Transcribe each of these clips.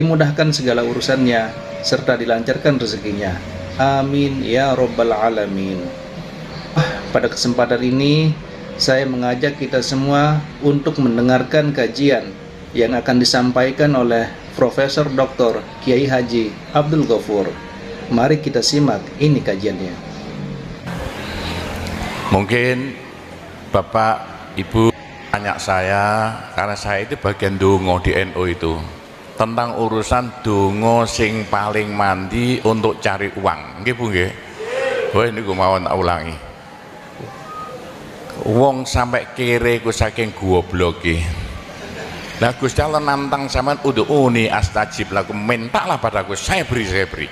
dimudahkan segala urusannya, serta dilancarkan rezekinya. Amin ya Rabbal Alamin. Pada kesempatan ini, saya mengajak kita semua untuk mendengarkan kajian yang akan disampaikan oleh Profesor Dr. Kiai Haji Abdul Ghafur. Mari kita simak ini kajiannya. Mungkin Bapak Ibu tanya saya, karena saya itu bagian dongo di NU itu, tentang urusan dongo sing paling mandi untuk cari uang. Nggih Bu nggih. Wah ini gue mau tak ulangi. Wong sampai kere ku saking gobloke. Lah Gusti Allah nantang sampean ud'uni astajib lakum, mintalah padaku, saya beri.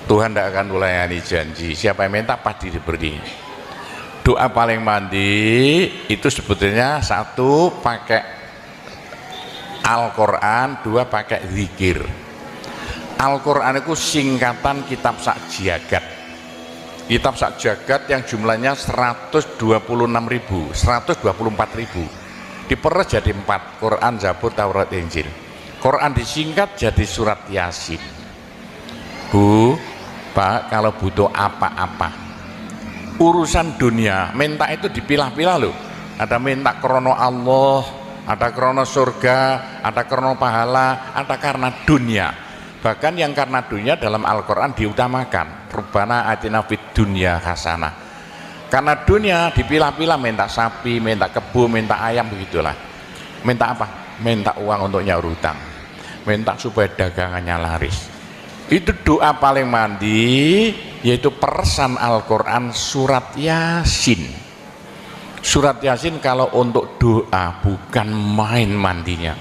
Tuhan tidak akan melayani janji. Siapa yang minta pasti diberi. Doa paling mandi itu sebetulnya satu pakai Al-Quran, dua pakai zikir. Al-Quran itu singkatan kitab sak jagat. Kitab sak jagat yang jumlahnya 124.000 diperes jadi 4, Quran, Zabur, Taurat, Injil. Quran disingkat jadi surat Yasin. Bu, Pak, kalau butuh apa-apa urusan dunia, minta itu dipilah-pilah loh. Ada minta krono Allah, ada krono surga, ada krono pahala, ada karena dunia. Bahkan yang karena dunia dalam Al-Quran diutamakan, Rabbana atina fid dunya hasanah. Karena dunia dipilah-pilah, minta sapi, minta kebo, minta ayam, begitulah. Minta apa? Minta uang untuk nyaur hutang, minta supaya dagangannya laris. Itu doa paling mandi, yaitu persan Al-Quran surat Yasin. Surat Yasin kalau untuk doa bukan main mandinya.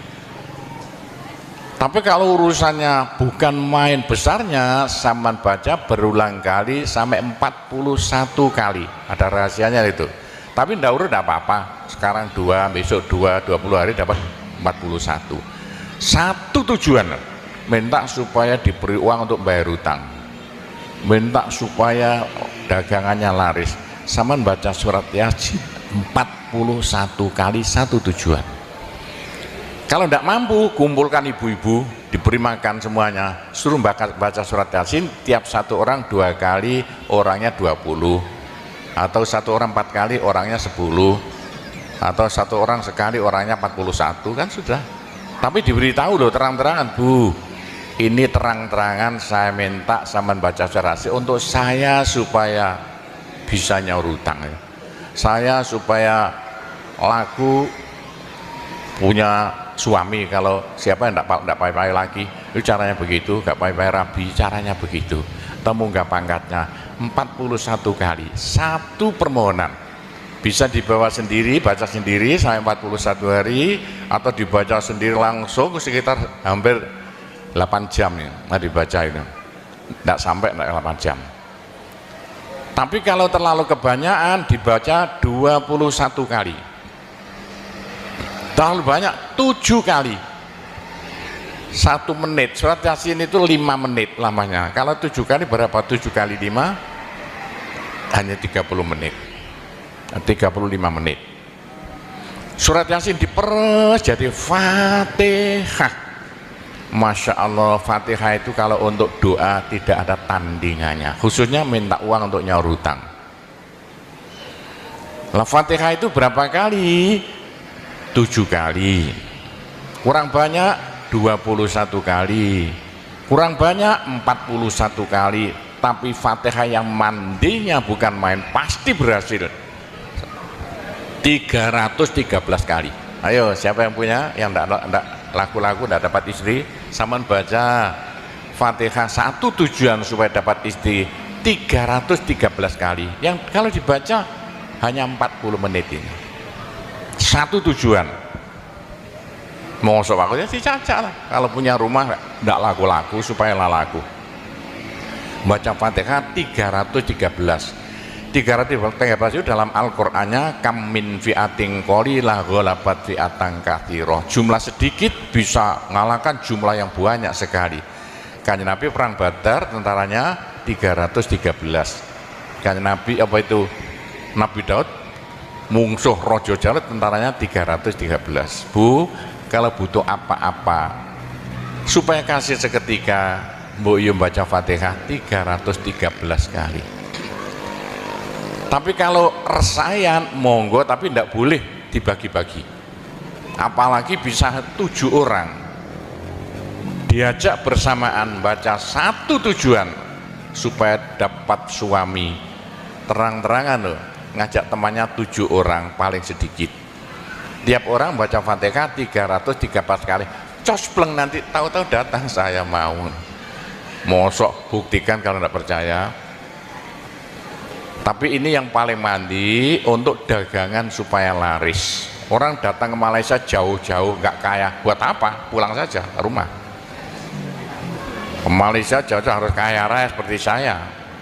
Tapi kalau urusannya bukan main besarnya, sampean baca berulang kali sampai 41 kali. Ada rahasianya itu. Tapi ndak urut enggak apa-apa. Sekarang 2, besok 2, 20 hari dapat 41. Satu tujuan, minta supaya diberi uang untuk bayar hutang. Minta supaya dagangannya laris. Sampean baca surat Yasin 41 kali, satu tujuan. Kalau tidak mampu, kumpulkan ibu-ibu, diberi makan semuanya, suruh baca surat Yasin, tiap satu orang 2 kali, orangnya 20, atau satu orang 4 kali, orangnya 10, atau satu orang sekali, orangnya 41, kan sudah. Tapi diberitahu loh terang-terangan, Bu, ini terang-terangan saya minta sampean baca surat Yasin untuk saya supaya bisa nyaur hutang, saya supaya laku punya suami, kalau siapa yang tidak payah-payah lagi, itu caranya begitu, gak payah-payah rabi, caranya begitu. Temu gak pangkatnya 41 kali, satu permohonan. Bisa dibawa sendiri, baca sendiri sampai 41 hari, atau dibaca sendiri langsung sekitar hampir 8 jam ya, nah dibaca itu. Tidak sampai 8 jam. Tapi kalau terlalu kebanyakan dibaca 21 kali. Terlalu banyak 7 kali 1 menit. Surat Yasin itu 5 menit lamanya. Kalau 7 kali berapa? 7 kali 5 hanya 30 menit, 35 menit. Surat Yasin diperes jadi Fatihah. Masya Allah, Fatihah itu kalau untuk doa tidak ada tandingannya, khususnya minta uang untuk nyaur hutang. Lah Fatihah itu berapa kali? 7 kali, kurang banyak 21 kali, kurang banyak 41 kali. Tapi Fatihah yang mandinya bukan main, pasti berhasil 313 kali. Ayo, siapa yang punya, yang enggak laku-laku, enggak dapat istri, sama baca Fatihah, satu tujuan supaya dapat istri 313 kali. Yang kalau dibaca hanya 40 menit ini. Satu tujuan. Mau aku ya si caca lah. Kalau punya rumah tidak laku-laku supaya laku. Baca Fatihah 313 itu dalam Al-Qur'annya kam min fi'atin qalilah ghalabat fi'atan katsirah. Jumlah sedikit bisa mengalahkan jumlah yang banyak sekali. Kanjeng Nabi perang Badar tentaranya 313. Kanjeng Nabi apa itu? Nabi Daud mungsuh Raja Jalut tentaranya 313. Bu, kalau butuh apa-apa supaya kasih seketika mbok yo baca Fatihah 313 kali. Tapi kalau resayan monggo, tapi tidak boleh dibagi-bagi. Apalagi bisa 7 orang diajak bersamaan baca satu tujuan supaya dapat suami. Terang-terangan loh, ngajak temannya 7 orang paling sedikit. Tiap orang baca Fatihah 313 kali. Cospleng nanti tahu-tahu datang saya mau. Mosok buktikan kalau tidak percaya. Tapi ini yang paling mandi untuk dagangan supaya laris. Orang datang ke Malaysia jauh-jauh nggak kaya, buat apa? Pulang saja ke rumah. Ke Malaysia jauh-jauh harus kaya raya seperti saya.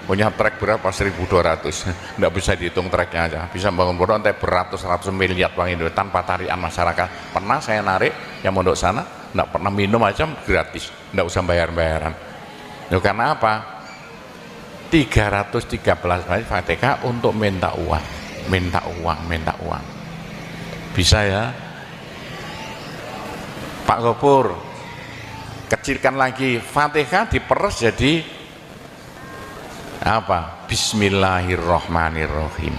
Punya trek berapa? 1.200. Nggak bisa dihitung treknya aja. Bisa bangun pondok sampai beratus-ratus miliar uang Indonesia tanpa tarian masyarakat. Pernah saya narik yang mondok sana, nggak pernah minum aja gratis, nggak usah bayar-bayaran. Nah, karena apa? 313 kali Fatihah untuk minta uang, minta uang, minta uang. Bisa ya Pak Gopur, kecilkan lagi Fatihah, diperes jadi apa? Bismillahirrahmanirrahim.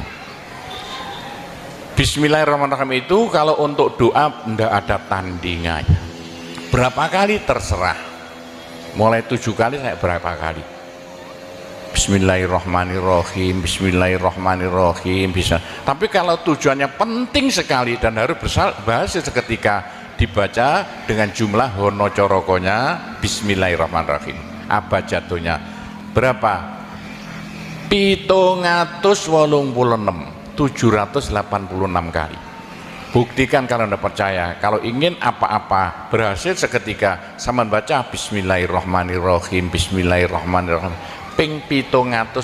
Bismillahirrahmanirrahim itu kalau untuk doa tidak ada tandingannya. Berapa kali terserah, mulai 7 kali saya berapa kali. Bismillahirrahmanirrahim, Bismillahirrahmanirrahim bisa. Tapi kalau tujuannya penting sekali dan harus berhasil seketika, dibaca dengan jumlah hono corokonya Bismillahirrahmanirrahim. Apa jatuhnya? Berapa? 786 kali. Buktikan kalau Anda percaya. Kalau ingin apa-apa berhasil seketika, sama baca Bismillahirrahmanirrahim, Bismillahirrahmanirrahim. Ping 786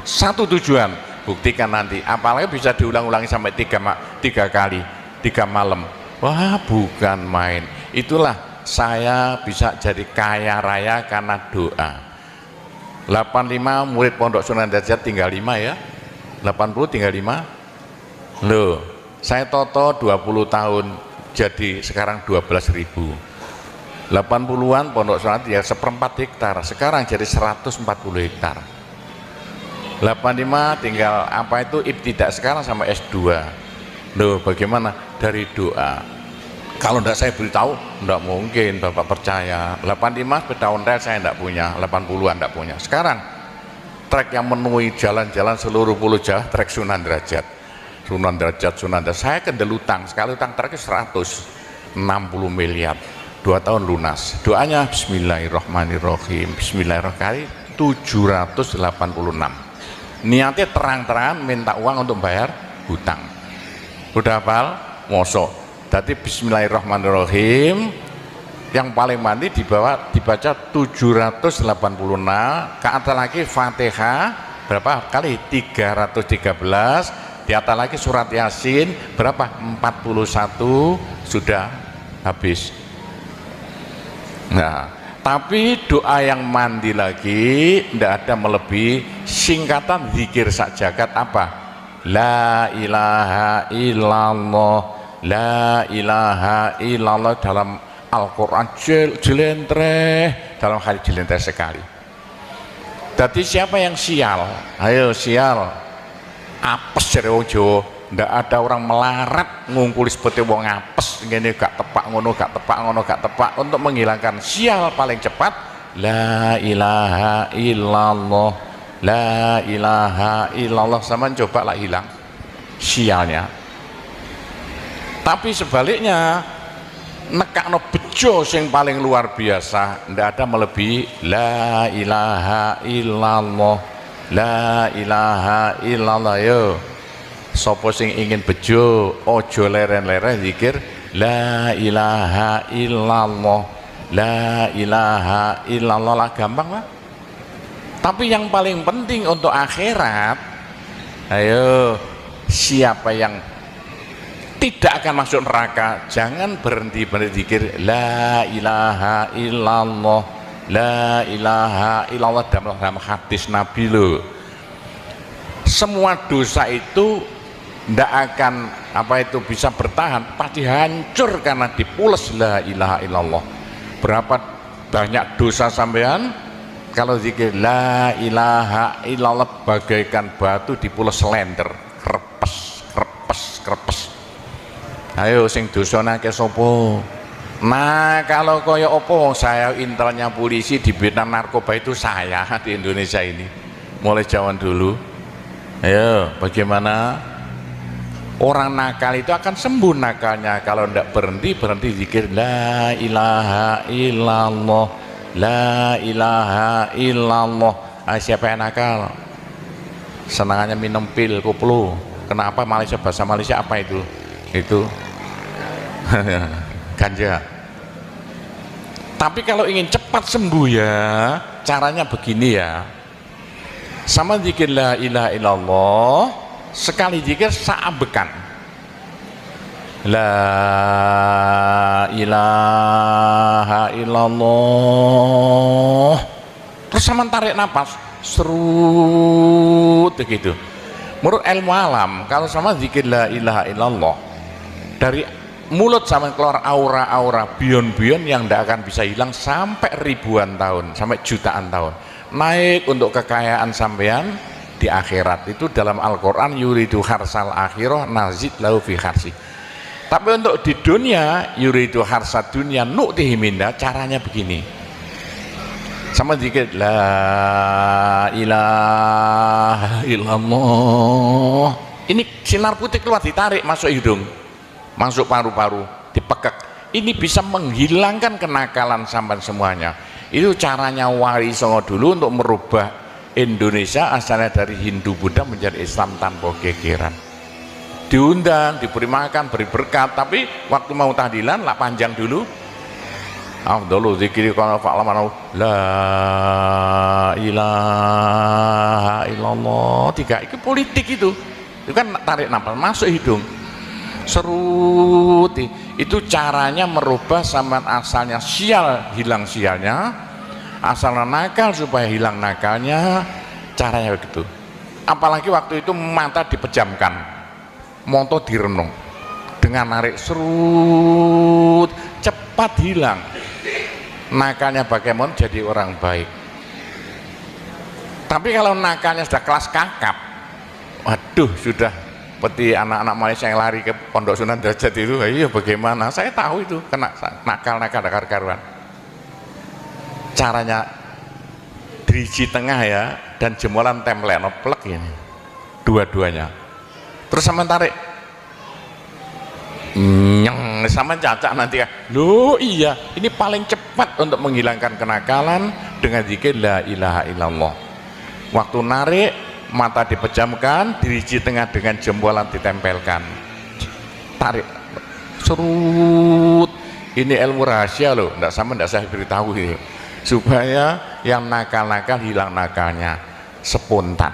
satu tujuan. Buktikan nanti, apalagi bisa diulang-ulangi sampai 3 kali 3 malam. Wah, bukan main. Itulah saya bisa jadi kaya raya karena doa. 85 murid Pondok Sunan Derajat tinggal 5 ya, 80 tinggal 5 loh. Saya toto 20 tahun jadi sekarang 12.000. 80-an Pondok Sunan ya 1/4 hektar, sekarang jadi 140 hektar. 85 tinggal apa itu ibtidak sekarang sama S2. Loh, bagaimana? Dari doa. Kalau tidak saya beritahu, tidak mungkin Bapak percaya. 85 sepeda ontel saya tidak punya, 80-an tidak punya. Sekarang trek yang memenuhi jalan-jalan seluruh Pulau Jawa, trek Sunan Derajat. Sunan Derajat. Saya kendel utang, sekali utang treknya 160 miliar. 2 tahun lunas. Doanya Bismillahirrahmanirrahim, Bismillahirrahmanirrahim 786. Niatnya terang-terangan minta uang untuk bayar hutang. Udah hafal? Mosok. Jadi Bismillahirrahmanirrahim yang paling mandi dibaca 786, ke atas lagi Fatihah berapa kali? 313, di atas lagi surat Yasin berapa? 41, sudah habis. Nah, tapi doa yang mandi lagi tidak ada melebihi singkatan zikir sak jagat apa? La ilaha illallah, la ilaha illallah dalam Al-Quran jelentreh, dalam hadis jelentreh sekali. Jadi siapa yang sial? Ayo sial, apes dari wong Jawa. Ndak ada orang melarat ngungkuli seperti wong apes ngene, gak tepak ngono, gak tepak ngono, gak tepak. Untuk menghilangkan sial paling cepat la ilaha illallah, la ilaha illallah. Sama coba lah hilang sialnya. Tapi sebaliknya nekakno bejo sing paling luar biasa, ndak ada melebihi la ilaha illallah, la ilaha illallah. Yo sopo sing ingin bejo, ojo leren-leren zikir la ilaha illallah, la ilaha illallah lah, gampang lah. Tapi yang paling penting untuk akhirat, ayo siapa yang tidak akan masuk neraka, jangan berhenti zikir la ilaha illallah, la ilaha illallah. Dalam hadis Nabi loh, semua dosa itu tidak akan apa itu bisa bertahan, pasti hancur karena dipules la ilaha illallah. Berapa banyak dosa sampean kalau zikir la ilaha illallah bagaikan batu dipules slender, krepes krepes krepes. Ayo sing dosane akeh sapa? Nah kalau kaya opo, saya intelnya polisi di bidang narkoba itu saya di Indonesia ini mulai zaman dulu. Ayo bagaimana? Orang nakal itu akan sembuh nakalnya kalau tidak berhenti zikir la ilaha illallah, la ilaha illallah. Siapa yang nakal? Senangannya minum pil koplo. Kenapa? Malaysia, bahasa Malaysia apa itu? Itu ganja. Tapi kalau ingin cepat sembuh ya, caranya begini ya. Sama zikir la ilaha illallah, sekali zikir saambekan la ilaha illallah, terus sama tarik nafas serut begitu. Menurut ilmu alam kalau sama zikir la ilaha illallah dari mulut sama keluar aura-aura bion-bion yang tidak akan bisa hilang sampai ribuan tahun, sampai jutaan tahun, naik untuk kekayaan sampean di akhirat. Itu dalam Al-Quran yuridu harsal akhirah nazid lahu fi harsi. Tapi untuk di dunia yuridu harsad dunia nu'tihi minda, caranya begini. Sama zikir la ilaha illallah. Ini sinar putih keluar, ditarik masuk hidung, masuk paru-paru, dipekek. Ini bisa menghilangkan kenakalan sampai semuanya. Itu caranya Wali Songo dulu untuk merubah Indonesia asalnya dari Hindu Buddha menjadi Islam tanpa gegeran. Diundang, diberi makan, beri berkat, tapi waktu mau tahlilan lah panjang dulu. Afdhalu dzikri kana fa'lamu la ilaha illallah. Tiga itu politik itu kan tarik nafas masuk hidung serut. Itu caranya merubah zaman asalnya sial hilang sialnya, asalnya nakal supaya hilang nakalnya, caranya begitu. Apalagi waktu itu mata dipejamkan, monto direnung, dengan narik serut cepat hilang nakalnya, bagaimana jadi orang baik. Tapi kalau nakalnya sudah kelas kakap, waduh sudah seperti anak-anak Malaysia yang lari ke Pondok Sunan Derajat itu, iya bagaimana, saya tahu itu kena nakal-nakal karuan. Caranya diriji tengah ya, dan jemolan template plek ini dua-duanya, terus sama tarik nyeng sama cacak nanti ya. Loh iya, ini paling cepat untuk menghilangkan kenakalan dengan zikir la ilaha illallah. Waktu narik mata dipejamkan, diriji tengah dengan jempolan ditempelkan, tarik serut. Ini ilmu rahasia loh, enggak sama, enggak saya beritahu ini, supaya yang nakal-nakal hilang nakalnya spontan.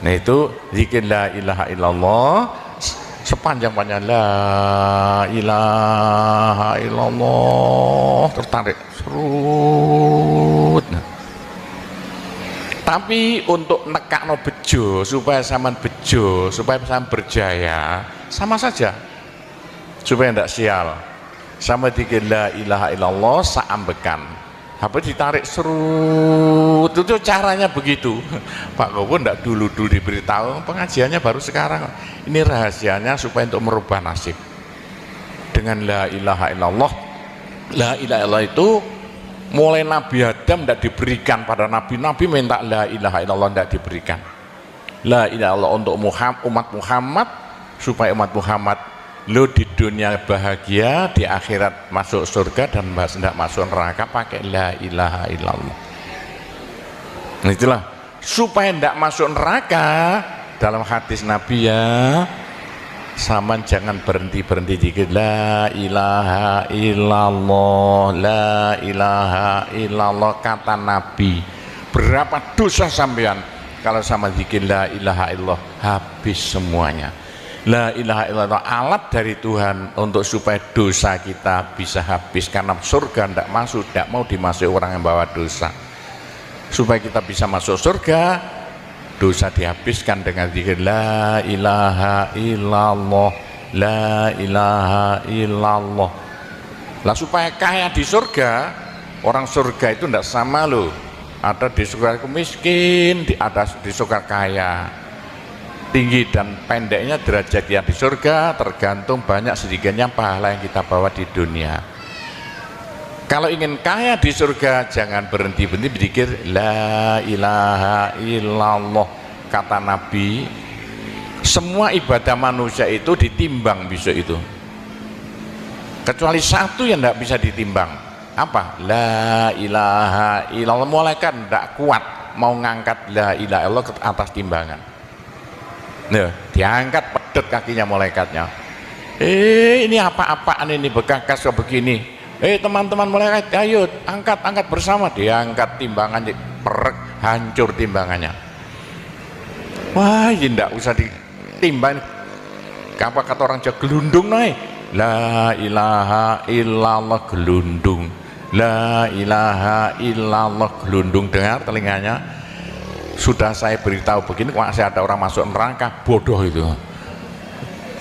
Nah itu zikir la ilaha illallah sepanjang-panjang la ilaha illallah, tertarik serut. Tapi untuk nekakno bejo supaya sampean bejo, supaya sampean berjaya, sama saja supaya tidak sial. Sama zikir la ilaha illallah saambekan, apa ditarik serut, itu caranya begitu. Pak Gowo tidak dulu diberitahu, pengajiannya baru sekarang. Ini rahasianya supaya untuk merubah nasib dengan la ilaha illallah. La ilaha illallah itu mulai Nabi Adam tidak diberikan pada nabi-nabi, minta la ilaha illallah tidak diberikan. La ilaha illallah untuk umat Muhammad, supaya umat Muhammad lo di dunia bahagia, di akhirat masuk surga, dan tidak masuk neraka pakai la ilaha illallah. Nah, itulah supaya tidak masuk neraka. Dalam hadis Nabi ya, sama jangan berhenti zikir la ilaha illallah, la ilaha illallah. Kata Nabi, berapa dosa sampean kalau sama zikir la ilaha illallah, habis semuanya. La ilaha illallah alat dari Tuhan untuk supaya dosa kita bisa habis, karena surga tidak masuk, tidak mau dimasuki orang yang bawa dosa. Supaya kita bisa masuk surga, dosa dihabiskan dengan zikir la ilaha illallah, la ilaha illallah. Lah supaya kaya di surga, orang surga itu tidak sama loh. Ada di surga miskin, ada di surga kaya. Tinggi dan pendeknya derajat yang di surga tergantung banyak sedikitnya pahala yang kita bawa di dunia. Kalau ingin kaya di surga, jangan berhenti-berhenti berzikir la ilaha illallah. Kata Nabi, semua ibadah manusia itu ditimbang besok itu, kecuali satu yang tidak bisa ditimbang. Apa? La ilaha illallah. Malaikat tidak kuat mau ngangkat la ilaha illallah ke atas timbangan. Nah, diangkat pedet kakinya malaikatnya. Ini apa-apaan ini, bekas begini. Teman-teman malaikat, ayo angkat bersama. Diangkat timbangannya, perek, hancur timbangannya. Wah, ini tidak usah ditimbang. Apa kata orang Jawa, gelundung naik. La ilaha illallah, gelundung. La ilaha illallah, gelundung. Dengar telinganya. Sudah saya beritahu begini, masih ada orang masuk neraka, bodoh itu.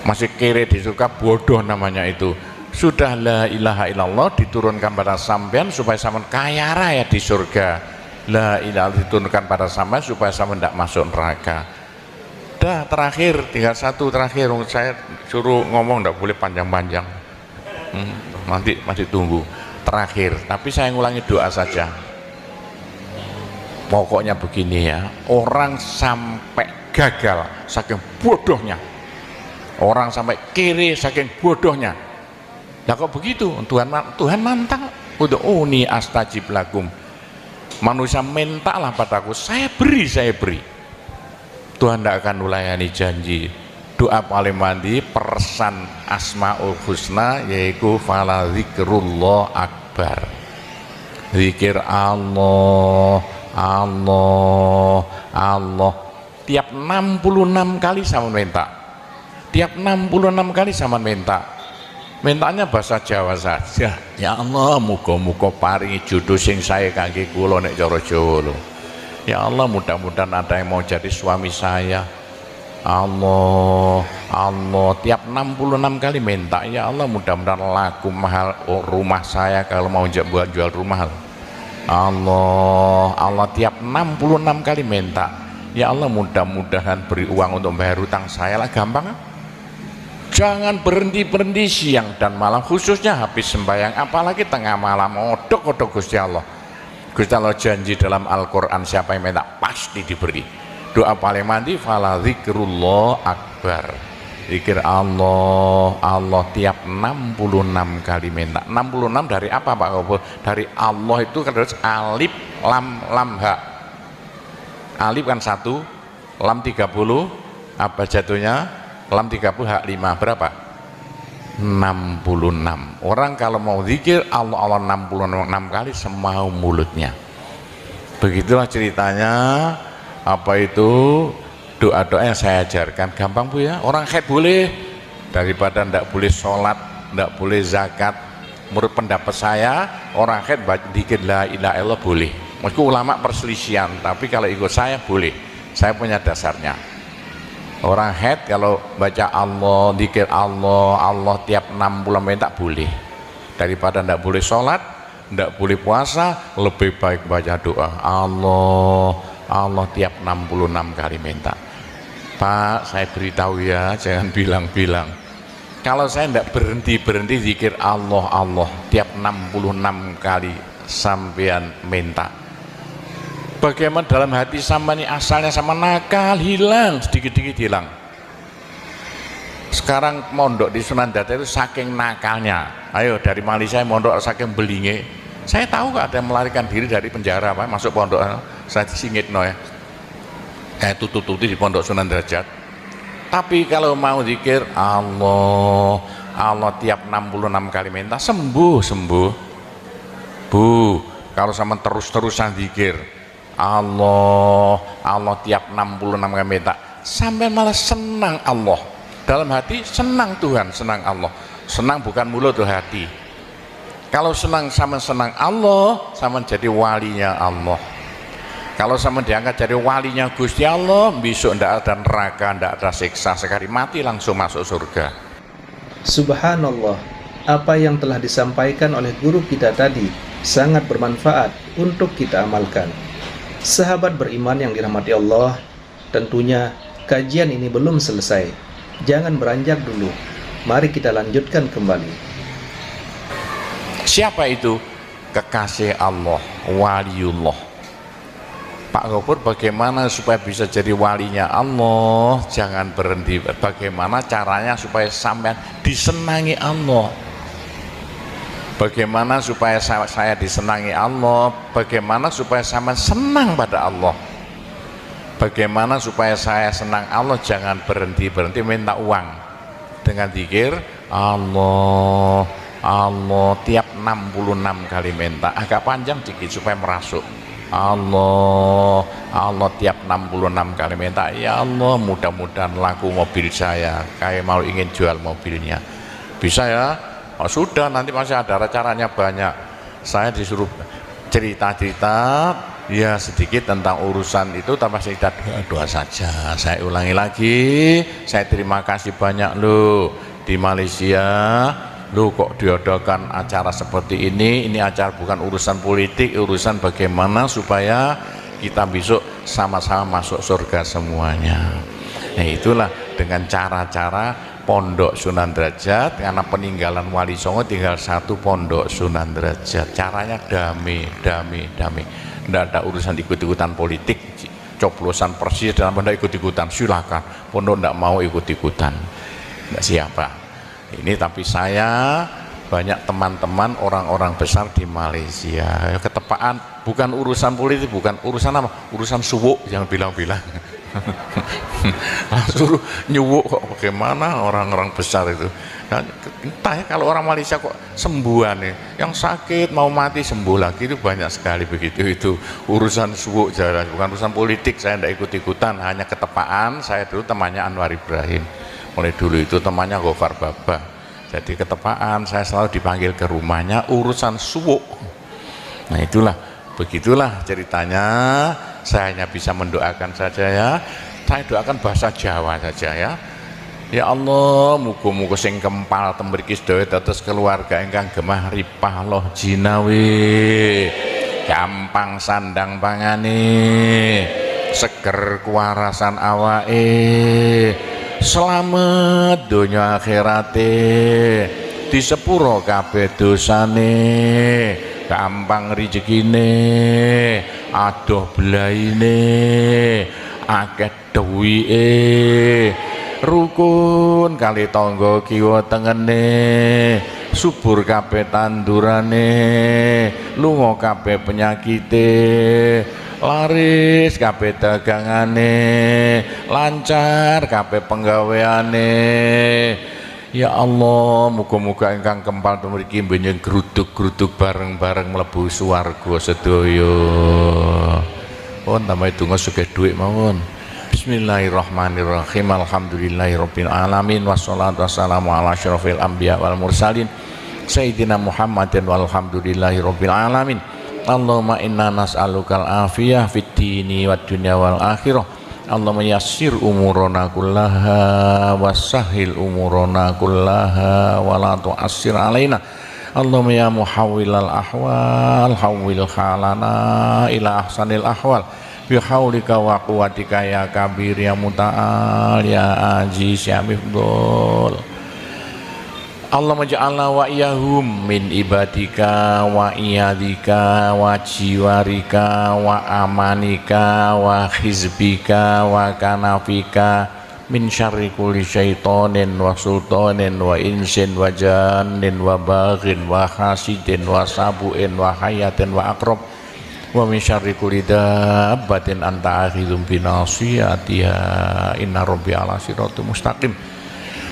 Masih kere di surga, bodoh namanya itu. Sudah la ilaha illallah diturunkan pada sampean supaya sampean kaya raya di surga. La ilaha diturunkan pada sampean supaya sampean tidak masuk neraka. Dah, terakhir, tinggal satu terakhir. Saya suruh ngomong tidak boleh panjang-panjang. Nanti masih tunggu. Terakhir, tapi saya ngulangi doa saja. Pokoknya begini ya, orang sampai gagal saking bodohnya, orang sampai kiri saking bodohnya. Lah kok begitu? Tuhan mantap. Ud'uni astajib lakum. Manusia mintalah padaku, saya beri. Tuhan tidak akan melayani janji. Doa paling mandi persan Asmaul Husna, yaitu fala zikrullah akbar. Zikir Allah, tiap 66 kali sama minta. Tiap 66 kali sama minta. Mintanya bahasa Jawa saja. Ya Allah, muga-muga paringi jodoh sing sae kangge kula nek cara Jawa lho. Ya Allah, mudah-mudahan ada yang mau jadi suami saya. Allah, tiap 66 kali minta. Ya Allah, mudah-mudahan laku mahal rumah saya kalau mau buat jual rumah. Allah, tiap 66 kali minta. Ya Allah, mudah-mudahan beri uang untuk bayar hutang saya lah, gampang kan? Jangan berhenti siang dan malam, khususnya habis sembahyang, apalagi tengah malam. Odok Gusti Allah. Gusti Allah janji dalam Al-Quran, siapa yang minta pasti diberi. Doa paling mandi fala zikrullah akbar. Zikir Allah tiap 66 kali minta. 66 dari apa Pak Kobo? Dari Allah itu kan harus alif lam ha. Alif kan 1, lam 30, apa jatuhnya? Lam 30 hak 5, berapa? 66. Orang kalau mau zikir Allah 66 kali semau mulutnya. Begitulah ceritanya. Apa itu doa-doa yang saya ajarkan, gampang Bu ya. Orang haid boleh, daripada ndak boleh sholat, ndak boleh zakat. Menurut pendapat saya, orang haid zikir la ilaha illallah boleh. Meskipun ulama perselisihan, tapi kalau ikut saya boleh. Saya punya dasarnya. Orang haid kalau baca Allah, zikir Allah tiap 60 menit tak boleh. Daripada ndak boleh sholat, ndak boleh puasa, lebih baik baca doa Allah tiap 66 kali minta. Pak, saya beritahu ya, jangan bilang-bilang. Kalau saya tidak berhenti zikir Allah tiap 66 kali sampean minta. Bagaimana dalam hati sama ini asalnya sama nakal, hilang, sedikit-sedikit hilang. Sekarang mondok di Sunan Data itu saking nakalnya. Ayo dari Malaysia mondok saking belinge. Saya tahu gak ada yang melarikan diri dari penjara, Pak, masuk pondok. Saya disingit no ya. Tutup-tutup di pondok Sunan Derajat. Tapi kalau mau zikir Allah tiap 66 kali minta, sembuh. Bu, kalau sama terus-terusan zikir Allah tiap 66 kali minta, sampai malah senang Allah. Dalam hati senang Tuhan, senang Allah. Senang bukan mulut tuh hati. Kalau senang sama senang Allah, sama jadi walinya Allah. Kalau sama diangkat jadi walinya Gusti Allah, besok ndak ada neraka, ndak ada siksa, sekali mati langsung masuk surga. Subhanallah, apa yang telah disampaikan oleh guru kita tadi sangat bermanfaat untuk kita amalkan. Sahabat beriman yang dirahmati Allah, tentunya kajian ini belum selesai. Jangan beranjak dulu. Mari kita lanjutkan kembali. Siapa itu? Kekasih Allah, waliullah. Pak Gopur, bagaimana supaya bisa jadi walinya Allah? Jangan berhenti. Bagaimana caranya supaya sampean disenangi Allah? Bagaimana supaya saya disenangi Allah? Bagaimana supaya sampean senang pada Allah? Bagaimana supaya saya senang Allah? Jangan berhenti minta uang dengan zikir Allah, Allah tiap 66 kali minta, agak panjang dikit supaya merasuk. Allah, Allah tiap 66 kali minta, ya Allah mudah-mudahan laku mobil saya, kayak mau ingin jual mobilnya. Bisa ya? Oh, sudah, nanti masih ada caranya banyak. Saya disuruh cerita-cerita ya sedikit tentang urusan itu, tambah cerita doa saja. Saya ulangi lagi, saya terima kasih banyak loh di Malaysia. Loh, kok diadakan acara seperti ini acara bukan urusan politik, urusan bagaimana supaya kita besok sama-sama masuk surga semuanya. Nah, itulah dengan cara-cara Pondok Sunan Derajat, karena peninggalan Wali Songo tinggal satu Pondok Sunan Derajat. Caranya damai. Tidak ada urusan ikut-ikutan politik, coblosan persis dalam benda ikut-ikutan, silakan. Pondok tidak mau ikut-ikutan, tidak siapa. Ini tapi saya banyak teman-teman orang-orang besar di Malaysia, ketepaan bukan urusan politik, bukan urusan apa, urusan suwuk yang bilang-bilang. Suruh nyuwuk kok, bagaimana orang-orang besar itu. Nah, entah ya, kalau orang Malaysia kok sembuhan nih, yang sakit mau mati sembuh lagi, itu banyak sekali begitu. Itu urusan suwuk jelas, bukan urusan politik. Saya tidak ikut-ikutan, hanya ketepaan. Saya dulu temannya Anwar Ibrahim, mulai dulu itu temannya Gofar Baba. Jadi ketepaan saya selalu dipanggil ke rumahnya urusan suwuk. Nah, begitulah ceritanya. Saya hanya bisa mendoakan saja ya. Saya doakan bahasa Jawa saja ya. Ya Allah, muga-muga sing kempal temriki sedaya dados keluarga ingkang gemah ripah loh jinawi, gampang sandang pangane, seger kuwarasan awake, selamat donya akhirate, disepuro kabeh dosane, gampang rezekine, adoh belaine, akeh duwike, rukun kali tangga kiwa tengene, subur kabeh tandurane, lunga kabeh penyakite, laris kabeh dagangane, lancar kabeh penggaweane. Ya Allah, muga-muga ingkang kempal mriki benjing gruduk-gruduk bareng-bareng mlebu swarga sedaya. Pun tambahi donga sugih dhuwit mawon. Bismillahirrahmanirrahim. Alhamdulillahirabbil alamin wassalatu wassalamu ala asyrofil anbiya wal mursalin sayyidina Muhammadin walhamdulillahirabbil alamin. Allahumma inna nas'alukal afiyah fid dini wad dunya wal akhirah. Allahumma yassir umurana kullaha wassahhil umurana kullaha wa la tu'assir alaina. Allahumma ya muhawwilal ahwal hawwil halana ila ahsanil ahwal bi haulika wa quwwatika ya kabir ya muta'al ya aziz ya mifdul. Allahumma ja'alna wa iyahum min ibadika wa iyadika wa jiwarika wa amanika wa hizbika wa kanafika min syarri kulli syaitonin wa sultanin wa insin wa jannin wa baghin wa hasidin wa sabuin wa hayatin wa akrab wa min syarri kulli dabbatin anta akhidhum binasiyatiha inna rabbi ala siratul mustaqim.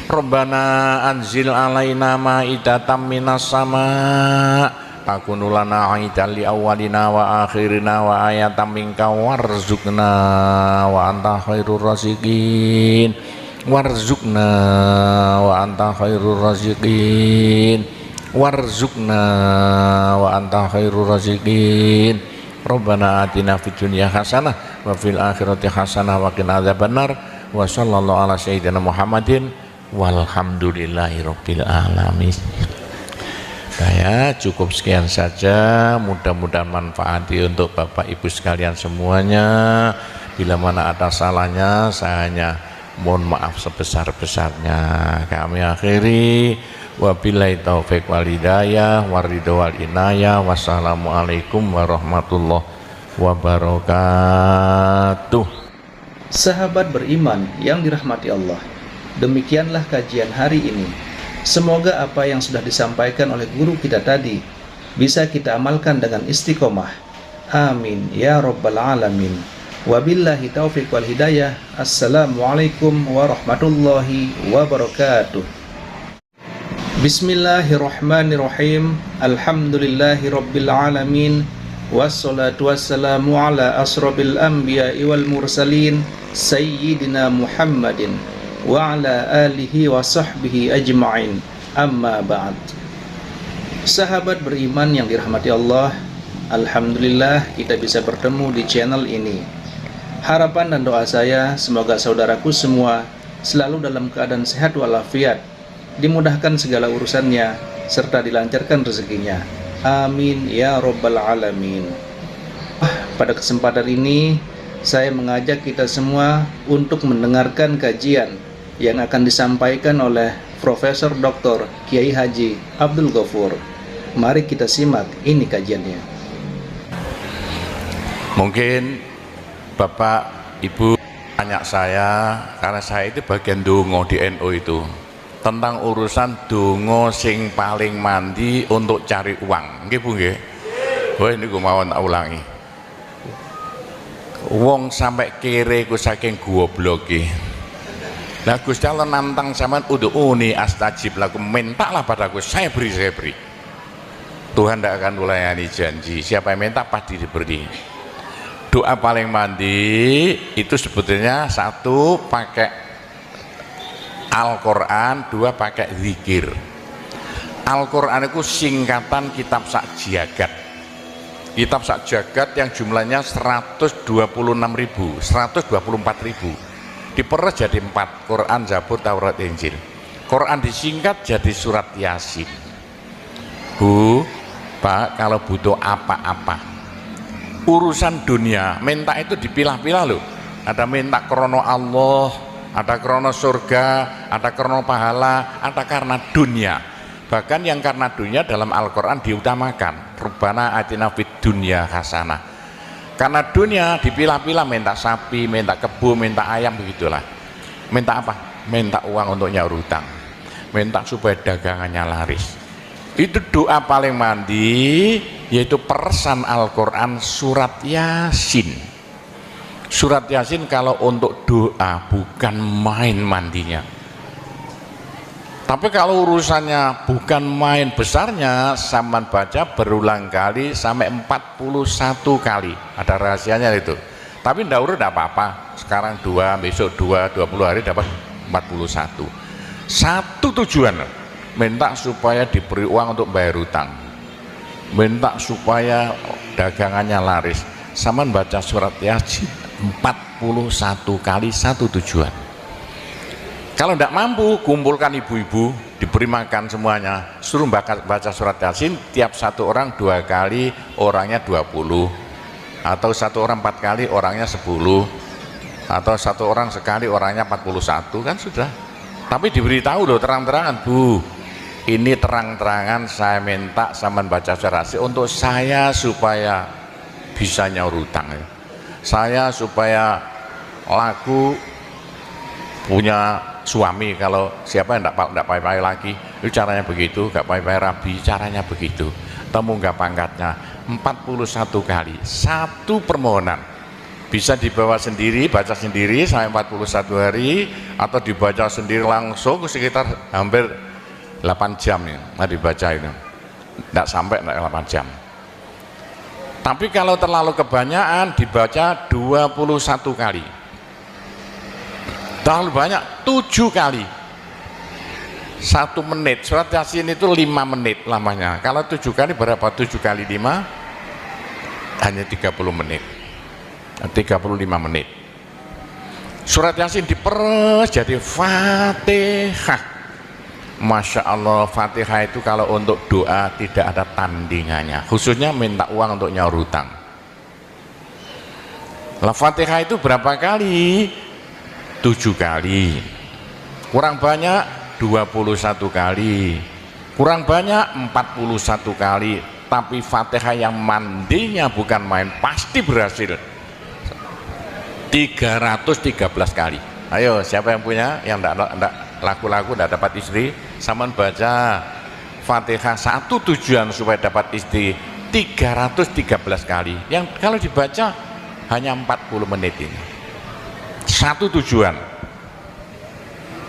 Rabbana anzil alaina ma'idatan minas sama' takunu lana aidan li awwalina wa akhirina wa ayatan minka warzuqna wa anta khairur raziqin warzuqna wa anta khairur raziqin warzuqna wa anta khairur raziqin Rabbana atina fid dunya hasanah wa fil akhirati hasanah wa qina adzabannar. Wa sallallahu ala sayyidina Muhammadin walhamdulillahi rabbil alamin. Saya cukup sekian saja, mudah-mudahan manfaati untuk Bapak Ibu sekalian semuanya. Bila mana ada salahnya, saya hanya mohon maaf sebesar-besarnya. Kami akhiri, wabillahi taufik wal hidayah waridho wal inayah. Wassalamualaikum warahmatullahi wabarakatuh. Sahabat beriman yang dirahmati Allah, demikianlah kajian hari ini. Semoga apa yang sudah disampaikan oleh guru kita tadi bisa kita amalkan dengan istiqomah. Amin ya rabbal alamin. Wabillahi taufiq wal hidayah. Assalamualaikum warahmatullahi wabarakatuh. Bismillahirrahmanirrahim. Alhamdulillahi rabbil alamin. Wassalatu wassalamu ala asrofil anbiya'i wal mursalin Sayyidina Muhammadin wa ala alihi wa sahbihi ajma'in. Amma ba'd. Sahabat beriman yang dirahmati Allah, alhamdulillah kita bisa bertemu di channel ini. Harapan dan doa saya semoga saudaraku semua selalu dalam keadaan sehat walafiat, dimudahkan segala urusannya serta dilancarkan rezekinya. Amin ya rabbal alamin. Pada kesempatan ini saya mengajak kita semua untuk mendengarkan kajian yang akan disampaikan oleh Profesor Dr. Kiai Haji Abdul Ghafur. Mari kita simak ini kajiannya. Mungkin Bapak Ibu tanya saya, karena saya itu bagian dongo di NU itu, tentang urusan dongo sing paling mandi untuk cari uang. Nggih Bu nggih. Wah ini gue mau tak ulangi. Wong sampai kere ku saking gobloke. Nah Gusti Allah nantang sampean ud'uni astajib lakum, mintalah padaku, saya beri. Tuhan tidak akan melayani janji. Siapa yang minta pasti diberi. Doa paling mandi itu sebetulnya satu pakai Al-Quran, dua pakai zikir. Al-Quran itu singkatan kitab sak jagat. Kitab sak jagat yang jumlahnya 124.000, diperes jadi 4, Quran, Zabur, Taurat, Injil. Quran disingkat jadi surat Yasin. Bu, Pak, kalau butuh apa-apa urusan dunia, minta itu dipilah-pilah loh. Ada minta krono Allah, ada krono surga, ada krono pahala, ada karena dunia. Bahkan yang karena dunia dalam Al-Quran diutamakan. Rabbana atina fid dunya hasanah. Karena dunia dipilah-pilah, minta sapi, minta kebo, minta ayam, begitulah. Minta apa? Minta uang untuk nyaur hutang, minta supaya dagangannya laris. Itu doa paling mandi, yaitu peresan Al-Quran surat Yasin. Surat Yasin kalau untuk doa bukan main mandinya. Tapi kalau urusannya bukan main besarnya, sampean baca berulang kali sampai 41 kali. Ada rahasianya itu. Tapi ndak urut ndak apa-apa. Sekarang 2, besok 2, 20 hari dapat 41. Satu tujuan, minta supaya diberi uang untuk bayar hutang, minta supaya dagangannya laris. Sampean baca surat Yasin 41 kali, satu tujuan. Kalau tidak mampu, kumpulkan ibu-ibu, diberi makan semuanya, suruh baca surat Yasin, tiap satu orang 2 kali, orangnya 20, atau satu orang 4 kali, orangnya 10, atau satu orang sekali, orangnya 41, kan sudah. Tapi diberitahu loh terang-terangan, Bu, ini terang-terangan saya minta sampean baca surat Yasin untuk saya supaya bisa nyaur hutang, saya supaya laku punya suami, kalau siapa yang tidak payah-payah lagi, itu caranya begitu, gak payah-payah rabi, caranya begitu, temu gak pangkatnya. 41 kali, satu permohonan. Bisa dibawa sendiri, baca sendiri sampai 41 hari, atau dibaca sendiri langsung sekitar hampir 8 jam ya, dibaca itu. Tidak sampai 8 jam. Tapi kalau terlalu kebanyakan, dibaca 21 kali. Terlalu banyak, 7 kali. 1 menit, surat Yasin itu 5 menit lamanya. Kalau 7 kali berapa? 7 kali 5? hanya 30 menit, 35 menit. Surat Yasin diperes jadi Fatihah. Masya Allah, Fatihah itu kalau untuk doa tidak ada tandingannya, khususnya minta uang untuk nyaur hutang. Lah Fatihah itu berapa kali? 7 kali, kurang banyak 21 kali, kurang banyak 41 kali. Tapi Fatihah yang mandinya bukan main, pasti berhasil 313 kali. Ayo, siapa yang punya, yang enggak laku-laku enggak dapat istri, saman baca Fatihah, satu tujuan supaya dapat istri 313 kali. Yang kalau dibaca hanya 40 menit ini. Satu tujuan.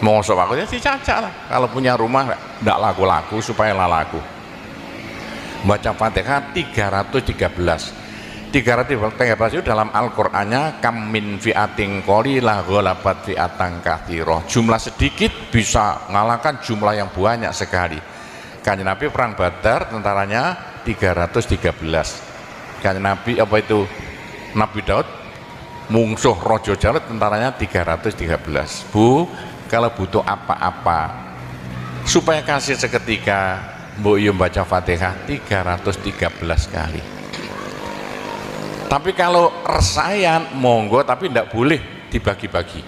Mosok aku ya si caca lah. Kalau punya rumah enggak laku-laku supaya laku. Baca Fatihah 313 itu dalam Al-Qur'annya kam min fi'atin qalilah ghalabat fi'atan katsirah. Jumlah sedikit bisa mengalahkan jumlah yang banyak sekali. Kanjeng Nabi perang Badar tentaranya 313. Kanjeng Nabi apa itu? Nabi Daud mungsuh Raja Jalut tentaranya 313. Bu, kalau butuh apa-apa supaya kasih seketika, Mbok Yu baca Fatihah 313 kali. Tapi kalau resayan monggo, tapi tidak boleh dibagi-bagi.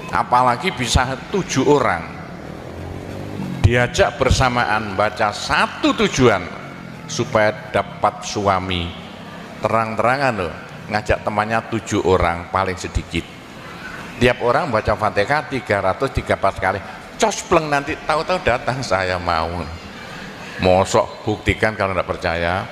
Apalagi bisa 7 orang diajak bersamaan baca satu tujuan supaya dapat suami. Terang-terangan loh, ngajak temannya 7 orang paling sedikit. Tiap orang baca Fatihah 313 kali. Cospleng nanti tahu-tahu datang saya mau. Mosok buktikan kalau tidak percaya.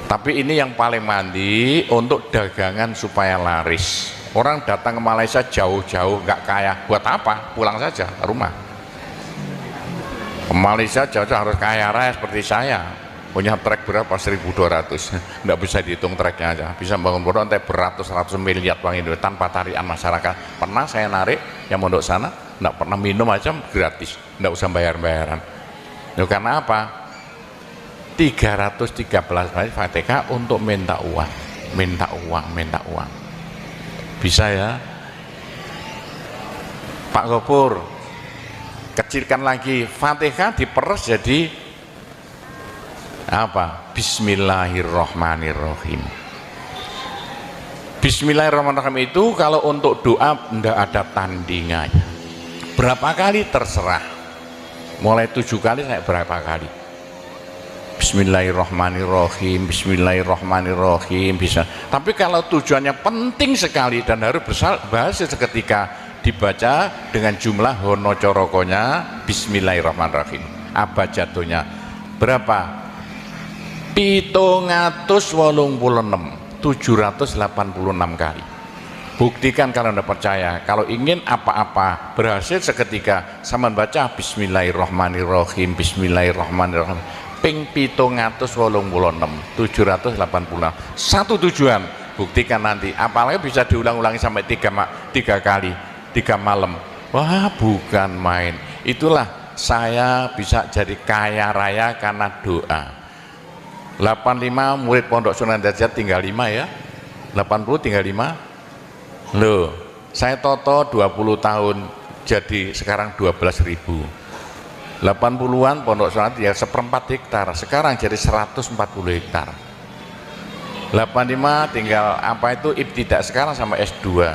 Tapi ini yang paling mandi untuk dagangan supaya laris. Orang datang ke Malaysia jauh-jauh nggak kaya, buat apa? Pulang saja ke rumah. Ke Malaysia jauh-jauh harus kaya raya seperti saya. Punya trek berapa? 1.200. Nggak bisa dihitung treknya aja. Bisa bangun pondok sampai beratus-ratus miliar uang Indonesia tanpa tarian masyarakat. Pernah saya narik yang mondok sana, nggak pernah minum aja gratis, nggak usah bayar-bayaran. Nah, karena apa? 313 kali Fatihah untuk minta uang, minta uang, minta uang. Bisa ya Pak Gopur, kecilkan lagi Fatihah diperes jadi apa? Bismillahirrahmanirrahim. Bismillahirrahmanirrahim itu kalau untuk doa tidak ada tandingannya. Berapa kali terserah, mulai 7 kali saya berapa kali. Bismillahirrahmanirrahim, Bismillahirrahmanirrahim bisa. Tapi kalau tujuannya penting sekali dan harus berhasil seketika, dibaca dengan jumlah hono corokonya Bismillahirrahmanirrahim. Apa jatuhnya? Berapa? 786 kali. Buktikan kalau Anda percaya. Kalau ingin apa-apa berhasil seketika, sama baca Bismillahirrahmanirrahim, Bismillahirrahmanirrahim. Ping 786 satu tujuan. Buktikan nanti, apalagi bisa diulang-ulangi sampai 3 kali 3 malam. Wah, bukan main. Itulah saya bisa jadi kaya raya karena doa. 85 murid Pondok Sunan Derajat tinggal 5 ya, 80 tinggal 5 loh. Saya toto 20 tahun jadi sekarang 12.000. 80-an Pondok Sunan ya 1/4 hektar, sekarang jadi 140 hektar. 85 tinggal apa itu ibtidak, sekarang sama S2.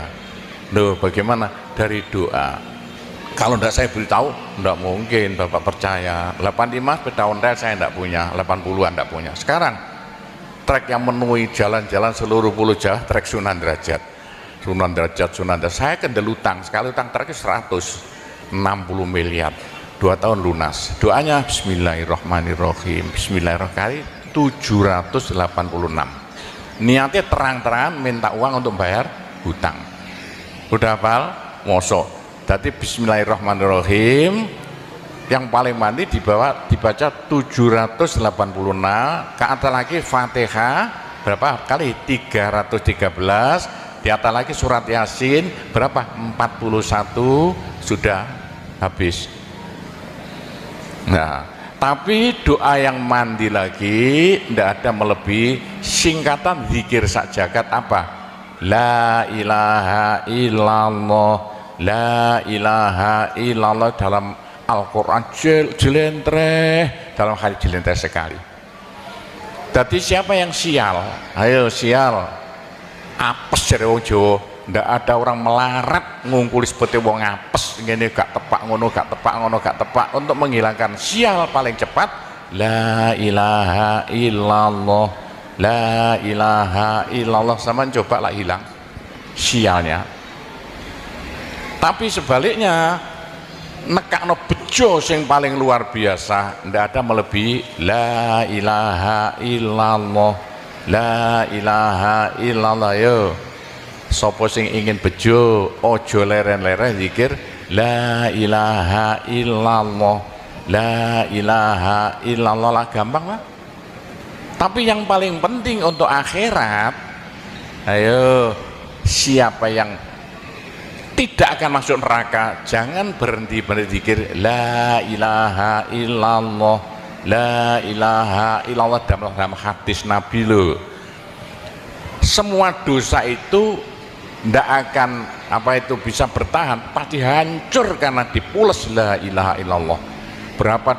Loh, bagaimana? Dari doa. Kalau tidak saya beritahu, tidak mungkin Bapak percaya. 85 sepeda ontel saya tidak punya, 80-an tidak punya. Sekarang trek yang memenuhi jalan-jalan seluruh Pulau Jawa, trek Sunan Derajat. Sunan Derajat. Saya kendel utang, sekali utang trek 160 miliar. 2 tahun lunas. Doanya Bismillahirrahmanirrahim, Bismillahirrahmanirrahim 786. Niatnya terang-terangan minta uang untuk bayar hutang. Udah hafal? Mosok. Jadi Bismillahirrahmanirrahim yang paling mandi dibaca 786, ke atas lagi Fatihah berapa kali? 313, di atas lagi surat Yasin berapa? 41, sudah habis. Nah, Tapi doa yang mandi lagi tidak ada melebihi singkatan zikir sak jagat apa? La ilaha illallah, la ilaha illallah dalam Al-Quran jelentreh, dalam hadis jelentreh sekali. Jadi siapa yang sial? Ayo sial. Apes dari wong Jawa. Ndak ada orang melarat ngungkuli seperti wong apes ngene gak tepak ngono gak tepak ngono gak tepak. Untuk menghilangkan sial paling cepat la ilaha illallah, la ilaha illallah. Sama coba lah hilang sialnya. Tapi sebaliknya nekakno bejo sing paling luar biasa ndak ada melebihi la ilaha illallah, la ilaha illallah. Yo sapa sing ingin bejo ojo leren-leren zikir la ilaha illallah, la ilaha illallah lah, gampang lah. Tapi yang paling penting untuk akhirat, ayo siapa yang tidak akan masuk neraka jangan berhenti berzikir la ilaha illallah, la ilaha illallah. Dalam hadis Nabi loh, semua dosa itu tidak akan bisa bertahan, pasti hancur karena dipules la ilaha illallah. Berapa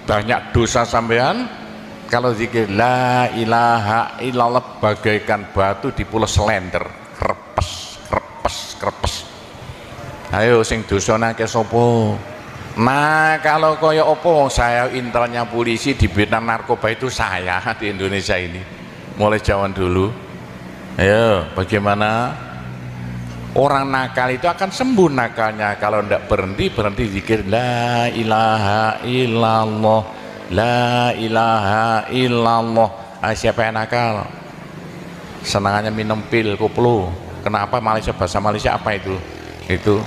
banyak dosa sampean kalau zikir la ilaha illallah bagaikan batu dipules lenter, krepes krepes krepes. Ayo sing dosane akeh sapa? Nah kalau koyo opo, saya intelnya polisi di bidang narkoba itu saya di Indonesia ini mulai zaman dulu. Ayo bagaimana? Orang nakal itu akan sembuh nakalnya kalau tidak berhenti zikir la ilaha illallah, la ilaha illallah. Siapa yang nakal? Senangannya minum pil koplo. Kenapa? Malaysia, bahasa Malaysia apa itu? Itu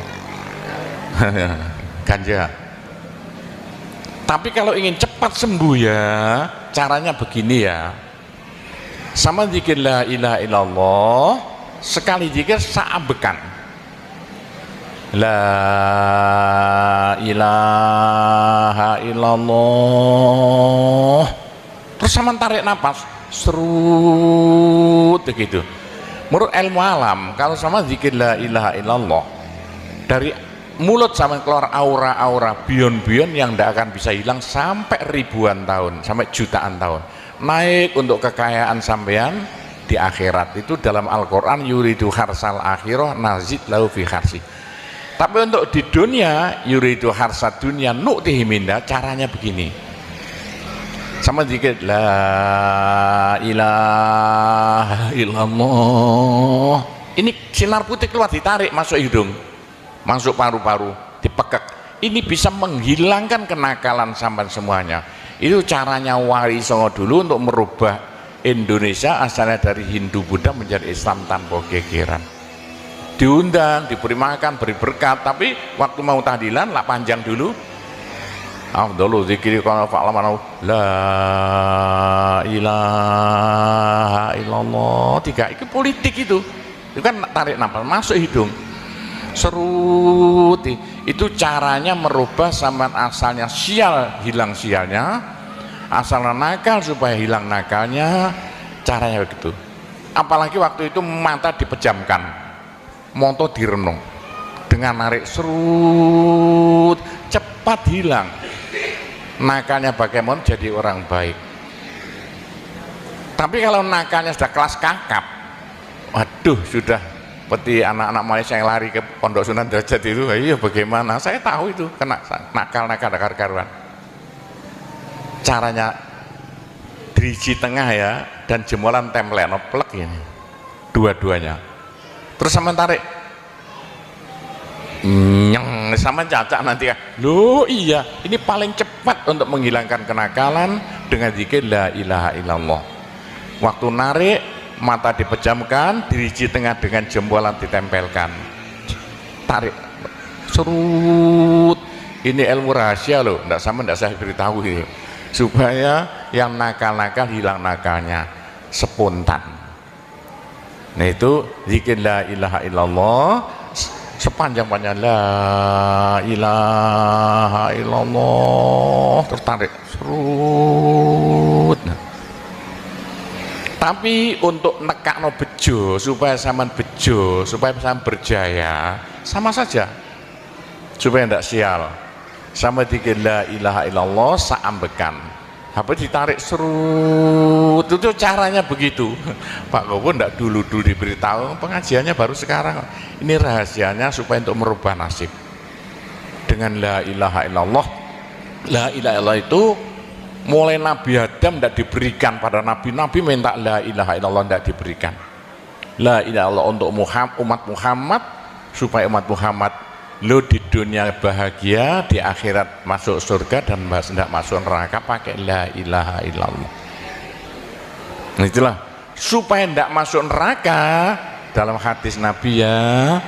ganja. Tapi kalau ingin cepat sembuh ya caranya begini ya, sama zikir la ilaha illallah sekali zikir saambekan la ilaha illallah, terus sama tarik nafas serut begitu. Menurut ilmu alam kalau sama zikir la ilaha illallah dari mulut sama keluar aura-aura bion-bion yang tidak akan bisa hilang sampai ribuan tahun, sampai jutaan tahun. Naik untuk kekayaan sampean di akhirat. Itu dalam Al-Quran yuridu harsal akhirah nazid lahu fi harsi. Tapi untuk di dunia yuridu harsad dunia nu'tihi minda, caranya begini, sama zikir la ilaha illallah. Ini sinar putih keluar ditarik masuk hidung, masuk paru-paru, dipekek. Ini bisa menghilangkan kenakalan sampai semuanya. Itu caranya Wali Songo dulu untuk merubah Indonesia asalnya dari Hindu Buddha menjadi Islam tanpa gegeran. Diundang, diberi makan, beri berkat, tapi waktu mau tahlilan lah panjang dulu. Afdalu zikri kana fa'lamana la ilaha illallah. Tiga itu politik itu kan tarik nafas masuk hidung serut. Itu caranya merubah sampean asalnya sial hilang sialnya, asal nakal supaya hilang nakalnya, caranya begitu. Apalagi waktu itu mata dipejamkan, moto direnung dengan narik serut, cepat hilang nakalnya. Bagaimana jadi orang baik? Tapi kalau nakalnya sudah kelas kakap, waduh sudah seperti anak-anak Malaysia yang lari ke Pondok Sunan Derajat itu. Iya bagaimana? Saya tahu itu kena nakal karuan. Caranya driji tengah ya, dan jemuran template plek ini dua-duanya. Terus sama tarik nyeng sama cacak nanti ya. Loh iya, ini paling cepat untuk menghilangkan kenakalan dengan zikir la ilaha illallah. Waktu narik mata dipejamkan, driji tengah dengan jempolan ditempelkan, tarik serut. Ini ilmu rahasia loh, enggak saya beritahu ini, supaya yang nakal-nakal hilang nakalnya spontan. Nah itu zikir la ilaha illallah sepanjang-panjang la ilaha illallah, tertarik serut. Tapi untuk nekakno bejo, supaya sampean bejo, supaya sampean berjaya, sama saja. Supaya ndak sial. Sama dikir la ilaha illallah saambekan. HP ditarik serut, itu caranya begitu. Pak Gowo ndak dulu diberitahu, pengajiannya baru sekarang. Ini rahasianya supaya untuk merubah nasib. Dengan la ilaha illallah, la ilaha illallah itu mulai Nabi Adam tidak diberikan pada nabi-nabi, minta la ilaha illallah tidak diberikan. La ilaha illallah untuk umat Muhammad, supaya umat Muhammad lo di dunia bahagia, di akhirat masuk surga, dan tidak masuk neraka pakai la ilaha illallah. Nah, itulah supaya tidak masuk neraka. Dalam hadis Nabi ya,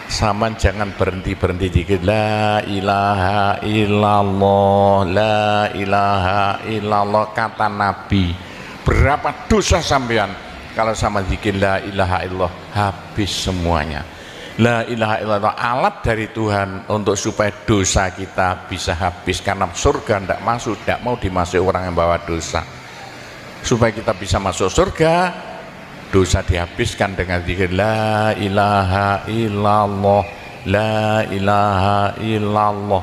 sama jangan berhenti dikit la ilaha illallah, la ilaha illallah, kata Nabi. Berapa dosa sampean kalau sama dikit la ilaha illallah, habis semuanya. La ilaha illallah alat dari Tuhan untuk supaya dosa kita bisa habis, karena surga tidak masuk, tidak mau dimasuki orang yang bawa dosa. Supaya kita bisa masuk surga, dosa dihabiskan dengan zikir la ilaha illallah, la ilaha illallah.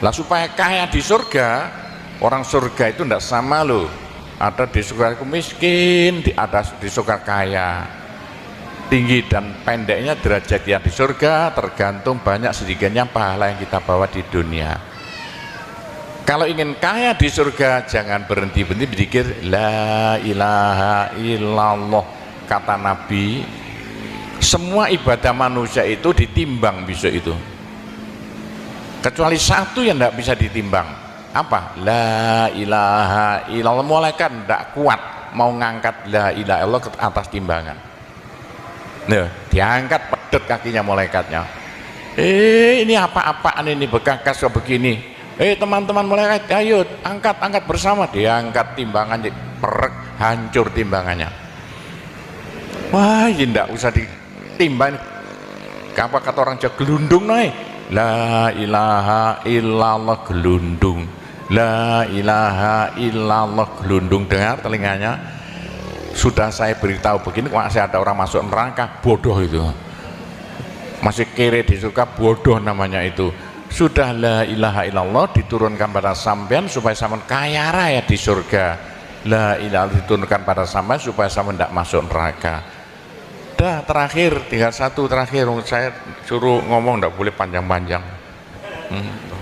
Lah supaya kaya di surga, orang surga itu tidak sama loh. Ada di surga miskin, ada di surga kaya. Tinggi dan pendeknya derajat yang di surga tergantung banyak sedikitnya pahala yang kita bawa di dunia. Kalau ingin kaya di surga, jangan berhenti berzikir la ilaha illallah. Kata Nabi, semua ibadah manusia itu ditimbang besok itu, kecuali satu yang tidak bisa ditimbang. Apa? La ilaha illallah. Malaikat tidak kuat mau ngangkat la ilaha illallah ke atas timbangan. Nah, diangkat pedet kakinya malaikatnya. Ini apa-apaan ini, bekas begini. Teman-teman malaikat, ayo angkat bersama. Diangkat timbangannya, perek, hancur timbangannya. Wah, ini tidak usah ditimbang. Apa kata orang Jawa, gelundung naik. La ilaha illallah, gelundung. La ilaha illallah, gelundung. Dengar telinganya. Sudah saya beritahu begini, masih ada orang masuk neraka, bodoh itu. Masih kere di surga, bodoh namanya itu. Sudah la ilaha illallah diturunkan pada sampean supaya sampean kaya raya di surga. La ilaha diturunkan pada sampean supaya sampean tidak masuk neraka. Dah, terakhir, tinggal satu terakhir. Saya suruh ngomong tidak boleh panjang-panjang.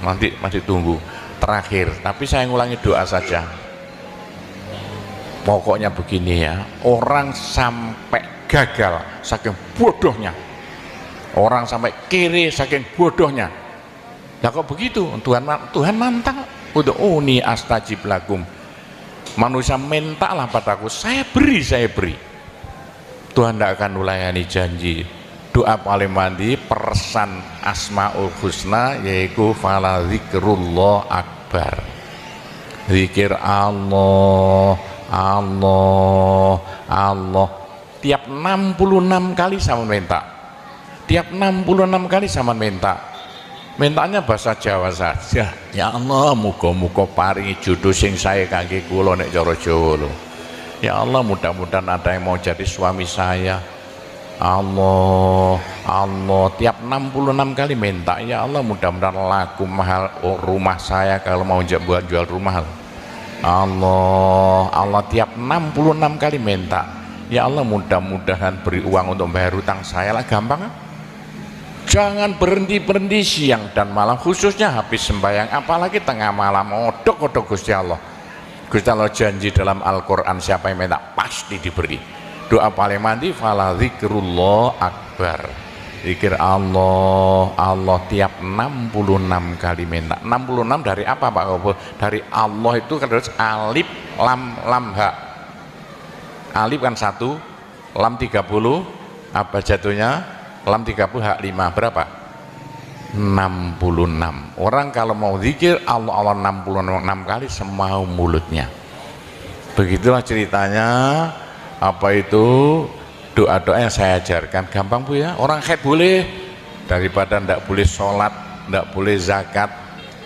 Nanti masih tunggu. Terakhir, tapi saya ngulangi doa saja. Pokoknya begini ya, orang sampai gagal saking bodohnya, orang sampai kiri saking bodohnya. Nah kok begitu? Tuhan mantap. Ud'uni astajib lakum. Manusia mintalah padaku, saya beri. Tuhan tidak akan melayani janji. Doa paling mandi persan Asmaul Husna, yaitu fala zikrullah akbar. Zikir Allah. Tiap 66 kali sama minta. Tiap 66 kali sama minta. Mintanya bahasa Jawa saja. Ya Allah, muga-muga paringi jodoh sing sae kangge kula nek cara Jawa lho. Ya Allah, mudah-mudahan ada yang mau jadi suami saya. Allah, tiap 66 kali minta. Ya Allah, mudah-mudahan laku mahal rumah saya kalau mau buat jual rumah. Allah, tiap 66 kali minta. Ya Allah, mudah-mudahan beri uang untuk bayar hutang saya lah, gampang kan? Jangan berhenti siang dan malam, khususnya habis sembahyang, apalagi tengah malam. Odok Gusti Allah. Gusti Allah janji dalam Al-Quran, siapa yang minta pasti diberi. Doa paling mandi fala zikrullah akbar. Zikir Allah tiap 66 kali minta. 66 dari apa Pak Kobo? Dari Allah itu kan harus alif lam ha. Alif kan 1, lam 30, apa jatuhnya? Lam 30 hak 5, berapa? 66. Orang kalau mau zikir Allah 66 kali semau mulutnya. Begitulah ceritanya. Apa itu doa-doa yang saya ajarkan, gampang Bu ya. Orang haid boleh, daripada ndak boleh sholat, ndak boleh zakat,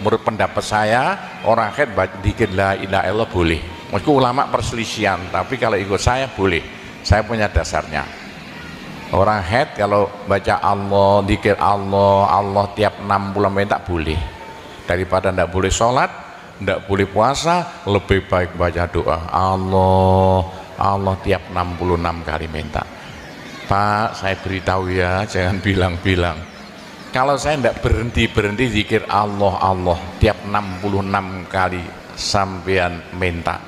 menurut pendapat saya orang haid dikir la ilaha illallah boleh. Meskipun ulama perselisihan, tapi kalau ikut saya boleh. Saya punya dasarnya. Orang haid kalau baca Allah, dikir Allah, Allah tiap 60 menit tak boleh. Daripada tidak boleh sholat, tidak boleh puasa, lebih baik baca doa Allah, Allah tiap 66 kali minta. Pak, saya beritahu ya, jangan bilang-bilang. Kalau saya tidak berhenti zikir Allah, Allah tiap 66 kali sampean minta.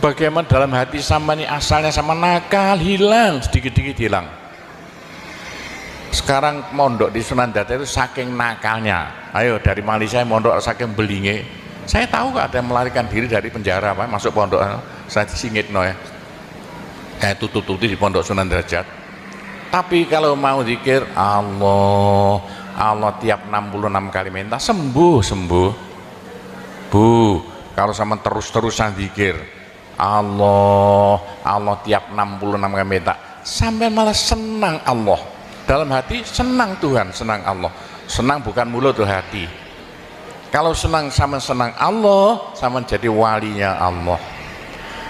Bagaimana dalam hati sama ini asalnya sama nakal, hilang, sedikit-sedikit hilang. Sekarang mondok di Sunan Data itu saking nakalnya. Ayo dari Malaysia mondok saking belinge. Saya tahu gak ada yang melarikan diri dari penjara, Pak, masuk pondok. Saya disingit no ya. Kayak tutup-tutup di pondok Sunan Derajat. Tapi kalau mau zikir Allah, Allah tiap 66 kali minta sembuh. Bu, kalau sama terus-terusan zikir Allah, Allah tiap 66 kali minta, sampai malah senang Allah. Dalam hati senang Tuhan, senang Allah. Senang bukan mulut tuh hati. Kalau senang sama senang Allah, sama jadi walinya Allah.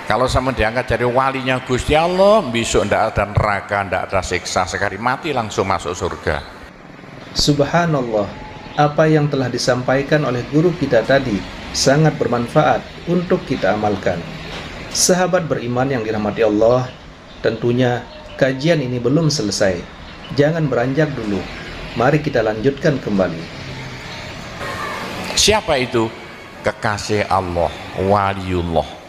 Kalau sama diangkat jadi walinya Gusti Allah, besok ndak ada neraka, ndak ada siksa, sekali mati langsung masuk surga. Subhanallah, apa yang telah disampaikan oleh guru kita tadi sangat bermanfaat untuk kita amalkan. Sahabat beriman yang dirahmati Allah, tentunya kajian ini belum selesai. Jangan beranjak dulu. Mari kita lanjutkan kembali. Siapa itu? Kekasih Allah, waliullah.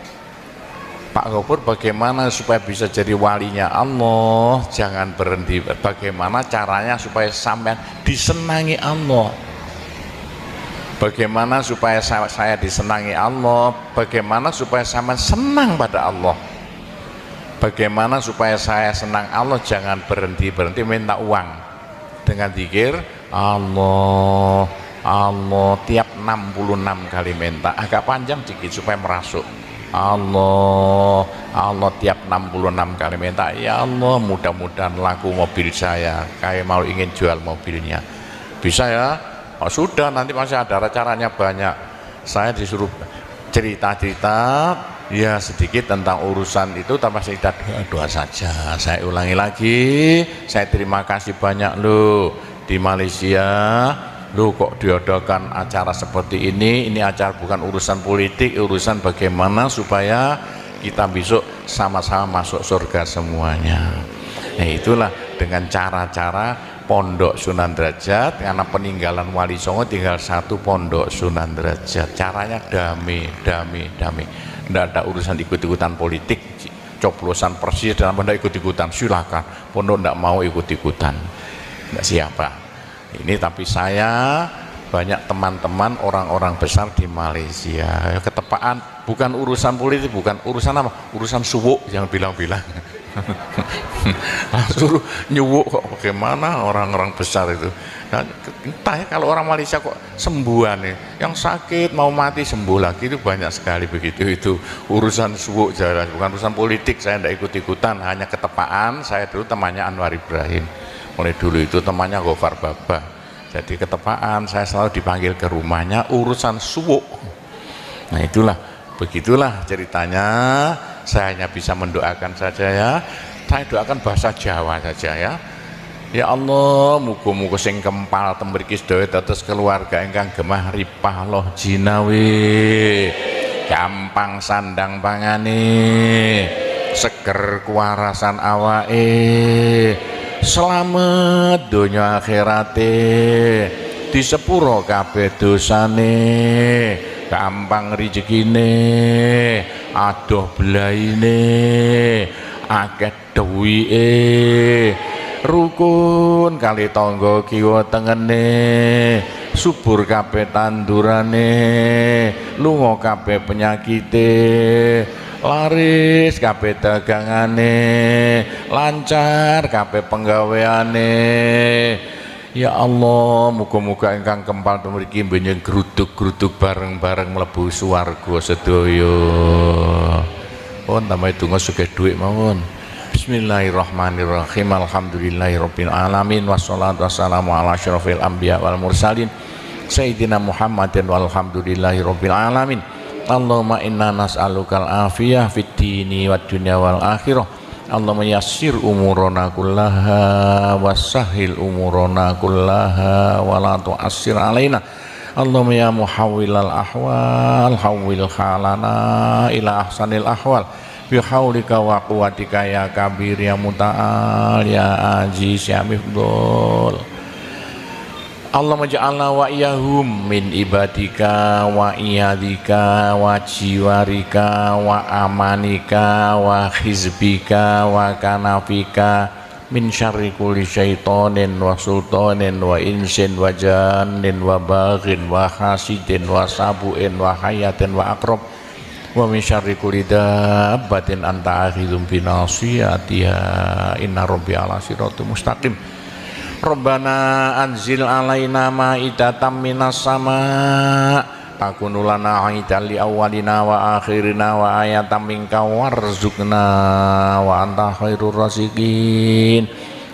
Pak Gopur, bagaimana supaya bisa jadi walinya Allah? Jangan berhenti. Bagaimana caranya supaya sampean disenangi Allah? Bagaimana supaya saya disenangi Allah? Bagaimana supaya sampean senang pada Allah? Bagaimana supaya saya senang Allah? Jangan berhenti minta uang dengan zikir Allah, Allah tiap 66 kali minta. Agak panjang sedikit supaya merasuk. Allah, Allah tiap 66 kali minta. Ya Allah, mudah-mudahan laku mobil saya, kayak mau ingin jual mobilnya. Bisa ya? Oh, sudah, nanti masih ada caranya banyak. Saya disuruh cerita-cerita ya sedikit tentang urusan itu, tanpa cerita doa saja. Saya ulangi lagi, saya terima kasih banyak loh di Malaysia. Loh, kok diadakan acara seperti ini acara bukan urusan politik, urusan bagaimana supaya kita besok sama-sama masuk surga semuanya. Nah, itulah dengan cara-cara pondok Sunan Derajat, karena peninggalan Wali Songo tinggal satu pondok Sunan Derajat. Caranya damai. Tidak ada urusan ikut-ikutan politik, coblosan persis dalam benda ikut-ikutan, silakan. Pondok tidak mau ikut-ikutan, tidak siapa. Ini tapi saya banyak teman-teman orang-orang besar di Malaysia, ketepaan bukan urusan politik, bukan urusan apa, urusan suwuk yang bilang-bilang. Langsung nyuwuk kok, bagaimana orang-orang besar itu. Nah, entah ya, kalau orang Malaysia kok sembuhan nih, yang sakit mau mati sembuh lagi, itu banyak sekali begitu. Itu urusan suwuk jalan, bukan urusan politik. Saya tidak ikut-ikutan, hanya ketepaan. Saya dulu temannya Anwar Ibrahim, mulai dulu itu temannya Gofar Baba. Jadi ketepaan saya selalu dipanggil ke rumahnya urusan suwuk. Nah, itulah, begitulah ceritanya. Saya hanya bisa mendoakan saja ya. Saya doakan bahasa Jawa saja ya. Ya Allah, muga-muga sing kempal tembriki sedaya dados keluarga ingkang gemah ripah loh jinawi, gampang sandang pangane, seger kuwarasan awake, selamat donya akhirate, disepuro kabeh dosane, gampang rezekine, adoh belaine, akeh duwike, rukun kali tangga kiwa tengene, subur kabeh tandurane, lunga kabeh penyakite, laris kabeh dagangane, lancar kabeh penggaweane. Ya Allah, muga-muga ingkang kempal mriki benjing gruduk-gruduk bareng-bareng mlebu swarga sedaya. Pun tambah donga sugih dhuwit mawon. Bismillahirrahmanirrahim. Alhamdulillahirabbil alamin wassalatu wassalamu ala asyrofil anbiya wal mursalin Sayyidina Muhammadin walhamdulillahi rabbil alamin. Allahumma inna nas'alukal afiyah fid dini wad dunya wal akhirah. Allahumma yassir umurana kullaha wassahil umurana kullaha wa la tu'assir alaina. Allahumma ya muhawwilal ahwal hawwil halana ila ahsanil ahwal bi haulika wa quwwatika ya kabir ya muta'al ya aziz ya mifdul. Allahumma ja'alna wa iyahum min ibadika wa iyadika wa jiwarika wa amanika wa hizbika wa kanafika min syarri kulli syaitonin wa sultanin wa insin wa jannin wa baghin wa hasidin wa sabu'in wa hayatin wa akrab wa min syarri kulli dabbatin anta akhidhum binasiyatiha inna rabbi ala siratul mustaqim. Rabbana anzil alaina ma'idatan minas sama takunu lana aidan li awwalina wa akhirina wa ayatan minka warzuqna wa anta khairur raziqin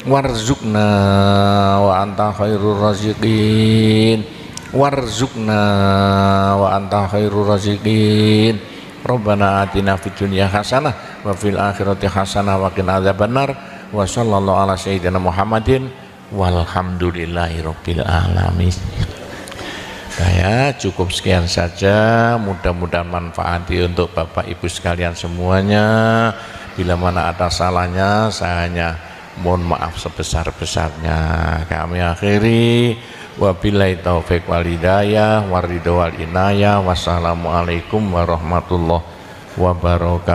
warzuqna wa anta khairur raziqin warzuqna wa anta khairur raziqin. Rabbana atina fid dunya hasanah wa fil akhirati hasanah wa qina adzabannar wa sallallahu ala sayyidina Muhammadin walhamdulillahirabbil alamin. Saya cukup sekian saja, mudah-mudahan manfaati untuk Bapak Ibu sekalian semuanya. Bila mana ada salahnya saya hanya mohon maaf sebesar-besarnya. Kami akhiri wabillahi taufik wal hidayah waridho wal inayah. Wassalamualaikum warahmatullahi wabarakatuh.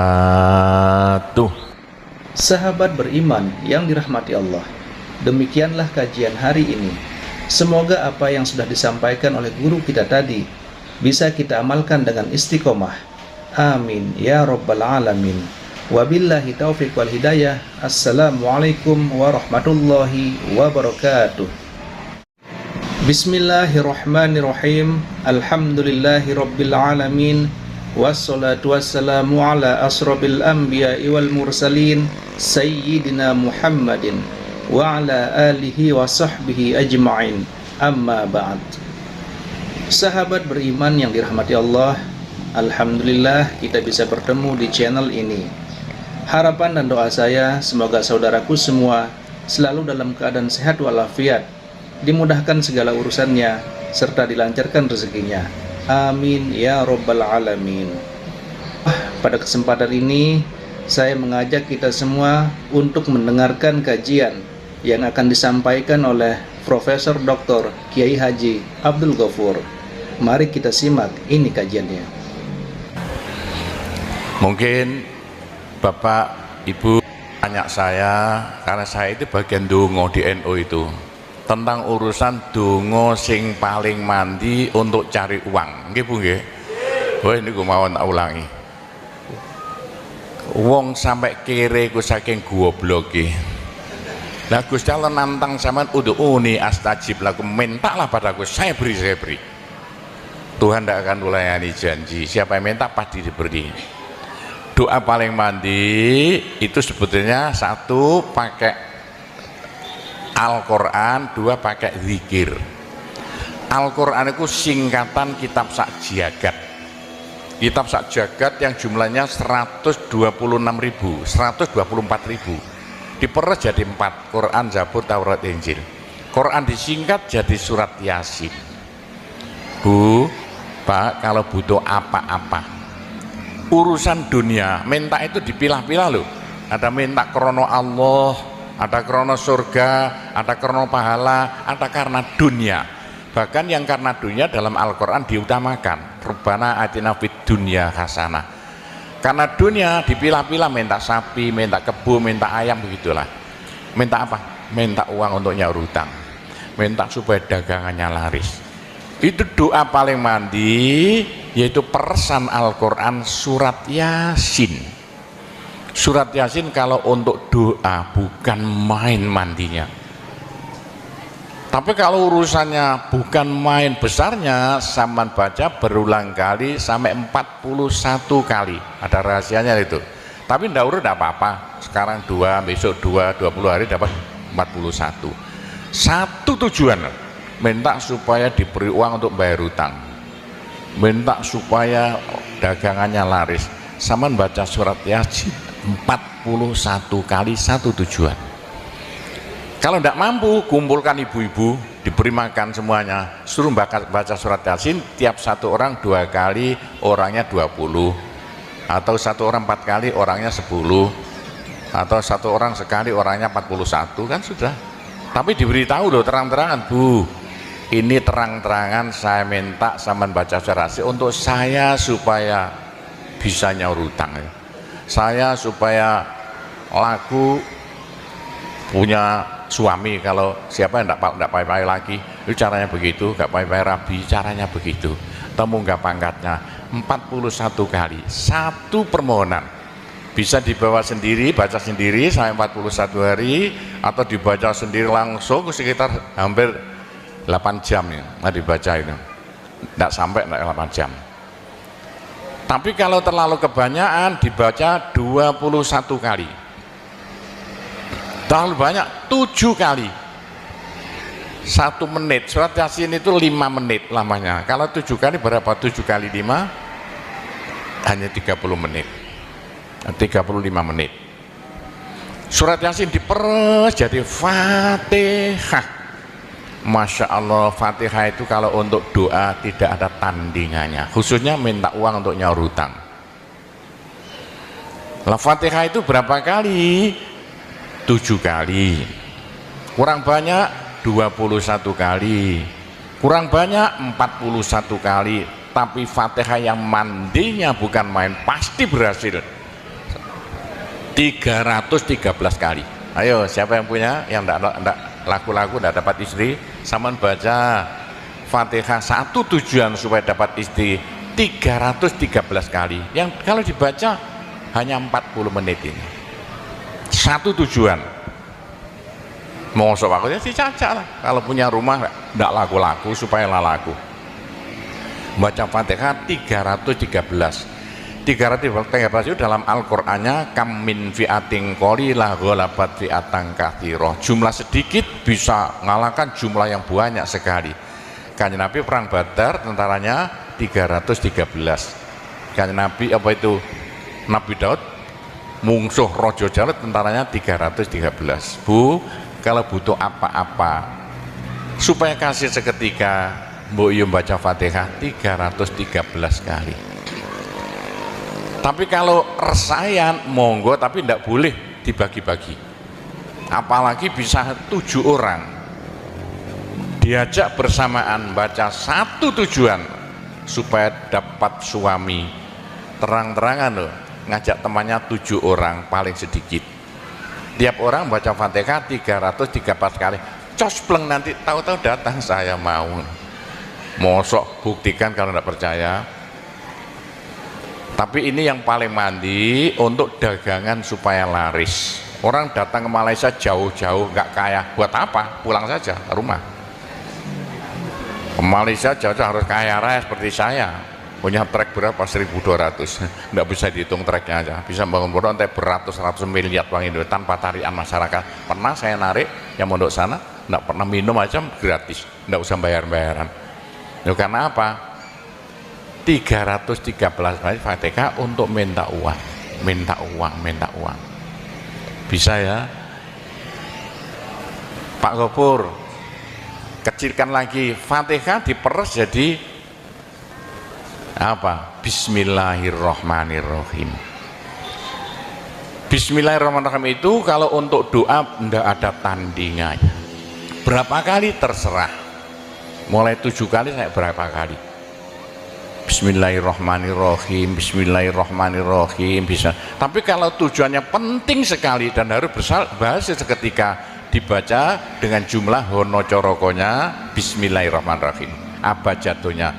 Sahabat beriman yang dirahmati Allah, demikianlah kajian hari ini. Semoga apa yang sudah disampaikan oleh guru kita tadi bisa kita amalkan dengan istiqomah. Amin ya rabbal alamin. Wabillahi taufiq wal hidayah. Assalamualaikum warahmatullahi wabarakatuh. Bismillahirrahmanirrahim. Alhamdulillahi rabbil alamin. Wassalatu wassalamu ala asrofil anbiya'i wal mursalin Sayyidina Muhammadin wa ala alihi wa sahbihi ajma'in. Amma ba'd. Sahabat beriman yang dirahmati Allah, alhamdulillah kita bisa bertemu di channel ini. Harapan dan doa saya semoga saudaraku semua selalu dalam keadaan sehat walafiat, dimudahkan segala urusannya serta dilancarkan rezekinya. Amin ya rabbal alamin. Pada kesempatan ini saya mengajak kita semua untuk mendengarkan kajian yang akan disampaikan oleh Profesor Dr. Kiai Haji Abdul Ghafur. Mari kita simak ini kajiannya. Mungkin Bapak Ibu tanya saya, karena saya itu bagian dongo di NU itu, tentang urusan dongo sing paling mandi untuk cari uang. Nggih Bu nggih. Wah niku mawon tak ulangi. Wong sampai kere ku saking gobloke. Lah Gusti Allah nantang sampean ud'uni astajib lakum, mintalah padaku saya beri. Tuhan tidak akan melayani janji. Siapa yang minta pasti diberi. Doa paling mandi itu sebetulnya satu pakai Al-Quran, dua pakai zikir. Al-Quran itu singkatan kitab sak jagat. Kitab sak jagat yang jumlahnya 124.000 diperes jadi 4, Quran, Zabur, Taurat, Injil. Quran disingkat jadi surat Yasin. Bu, Pak, kalau butuh apa-apa urusan dunia, minta itu dipilah-pilah loh. Ada minta krono Allah, ada krono surga, ada krono pahala, ada karena dunia. Bahkan yang karena dunia dalam Al-Quran diutamakan. Rabbana atina fid dunya hasanah. Karena dunia dipilah-pilah, minta sapi, minta kebo, minta ayam, begitulah. Minta apa? Minta uang untuk nyaur hutang, minta supaya dagangannya laris. Itu doa paling mandi, yaitu peresan Al-Quran surat Yasin. Surat Yasin kalau untuk doa bukan main mandinya. Tapi kalau urusannya bukan main besarnya, sampean baca berulang kali sampai 41 kali. Ada rahasianya itu. Tapi ndak urut tidak apa-apa. Sekarang 2, besok 2, 20 hari dapat 41. Satu tujuan. minta supaya diberi uang untuk bayar hutang, minta supaya dagangannya laris. Sampean baca surat Yasin 41 kali satu tujuan. Kalau tidak mampu, kumpulkan ibu-ibu, diberi makan semuanya, suruh baca surat Yasin, tiap satu orang 2 kali, orangnya 20, atau satu orang 4 kali, orangnya 10, atau satu orang sekali, orangnya 41, kan sudah. Tapi diberitahu loh terang-terangan, Bu, ini terang-terangan saya minta sampean baca surat Yasin untuk saya supaya bisa nyaur hutang ya. Saya supaya laku punya suami, kalau siapa yang tidak payah-payah lagi, itu caranya begitu, gak payah-payah rabi, caranya begitu. Temu nggak pangkatnya 41 kali, satu permohonan. Bisa dibawa sendiri, baca sendiri sampai 41 hari, atau dibaca sendiri langsung sekitar hampir 8 jam ya, dibaca itu. Tidak sampai 8 jam. Tapi kalau terlalu kebanyakan dibaca 21 kali. Terlalu banyak 7 kali. 1 menit. Surat Yasin itu 5 menit lamanya. Kalau 7 kali berapa? 7 kali 5 hanya 30 menit. 35 menit. Surat Yasin diperes jadi Fatihah. Masya Allah, Fatihah itu kalau untuk doa tidak ada tandingannya, khususnya minta uang untuk nyaur hutang. Lah Fatihah itu berapa kali? 7 kali. Kurang banyak 21 kali. Kurang banyak 41 kali. Tapi Fatihah yang mandinya bukan main, pasti berhasil 313 kali. Ayo, siapa yang punya, yang enggak laku-laku tidak dapat istri, sama baca Fatihah satu tujuan supaya dapat istri 313 kali. Yang kalau dibaca hanya 40 menit ini. Satu tujuan. Mau aku ya dicacak lah. Kalau punya rumah tidak laku-laku supaya laku. Baca Fatihah 313 itu dalam Al-Qur'annya kam min fi'atin qalilah ghalabat fi'atan katsirah. Jumlah sedikit bisa mengalahkan jumlah yang banyak sekali. Kanjeng Nabi perang Badar tentaranya 313. Kanjeng Nabi apa itu? Nabi Daud mungsuh Raja Jalut tentaranya 313. Bu, kalau butuh apa-apa supaya kasih seketika, mbok yo baca Fatihah 313 kali. Tapi kalau resayan monggo, tapi tidak boleh dibagi-bagi. Apalagi bisa 7 orang diajak bersamaan baca satu tujuan supaya dapat suami. Terang-terangan loh, ngajak temannya 7 orang paling sedikit. Tiap orang baca Fatihah 313 kali. Cospleng nanti tahu-tahu datang saya mau. Mosok buktikan kalau tidak percaya. Tapi ini yang paling mandi untuk dagangan supaya laris. Orang datang ke Malaysia jauh-jauh nggak kaya, buat apa? Pulang saja ke rumah. Ke Malaysia jauh-jauh harus kaya raya seperti saya. Punya trek berapa? 1.200. Nggak bisa dihitung treknya aja. Bisa bangun bodoh sampai beratus-ratus miliar uang Indonesia tanpa tarian masyarakat. Pernah saya narik yang mondok sana, nggak pernah minum aja gratis, nggak usah bayar-bayaran. Ya, karena apa? 313 kali Fatihah untuk minta uang, minta uang, minta uang. Bisa ya Pak Gopur, kecilkan lagi Fatihah diperes jadi apa? Bismillahirrahmanirrahim. Bismillahirrahmanirrahim itu kalau untuk doa tidak ada tandingannya. Berapa kali terserah, mulai 7 kali saya berapa kali. Bismillahirrahmanirrahim, Bismillahirrahmanirrahim bisa. Tapi kalau tujuannya penting sekali dan harus berhasil seketika, dibaca dengan jumlah hono corokonya Bismillahirrahmanirrahim. Apa jatuhnya?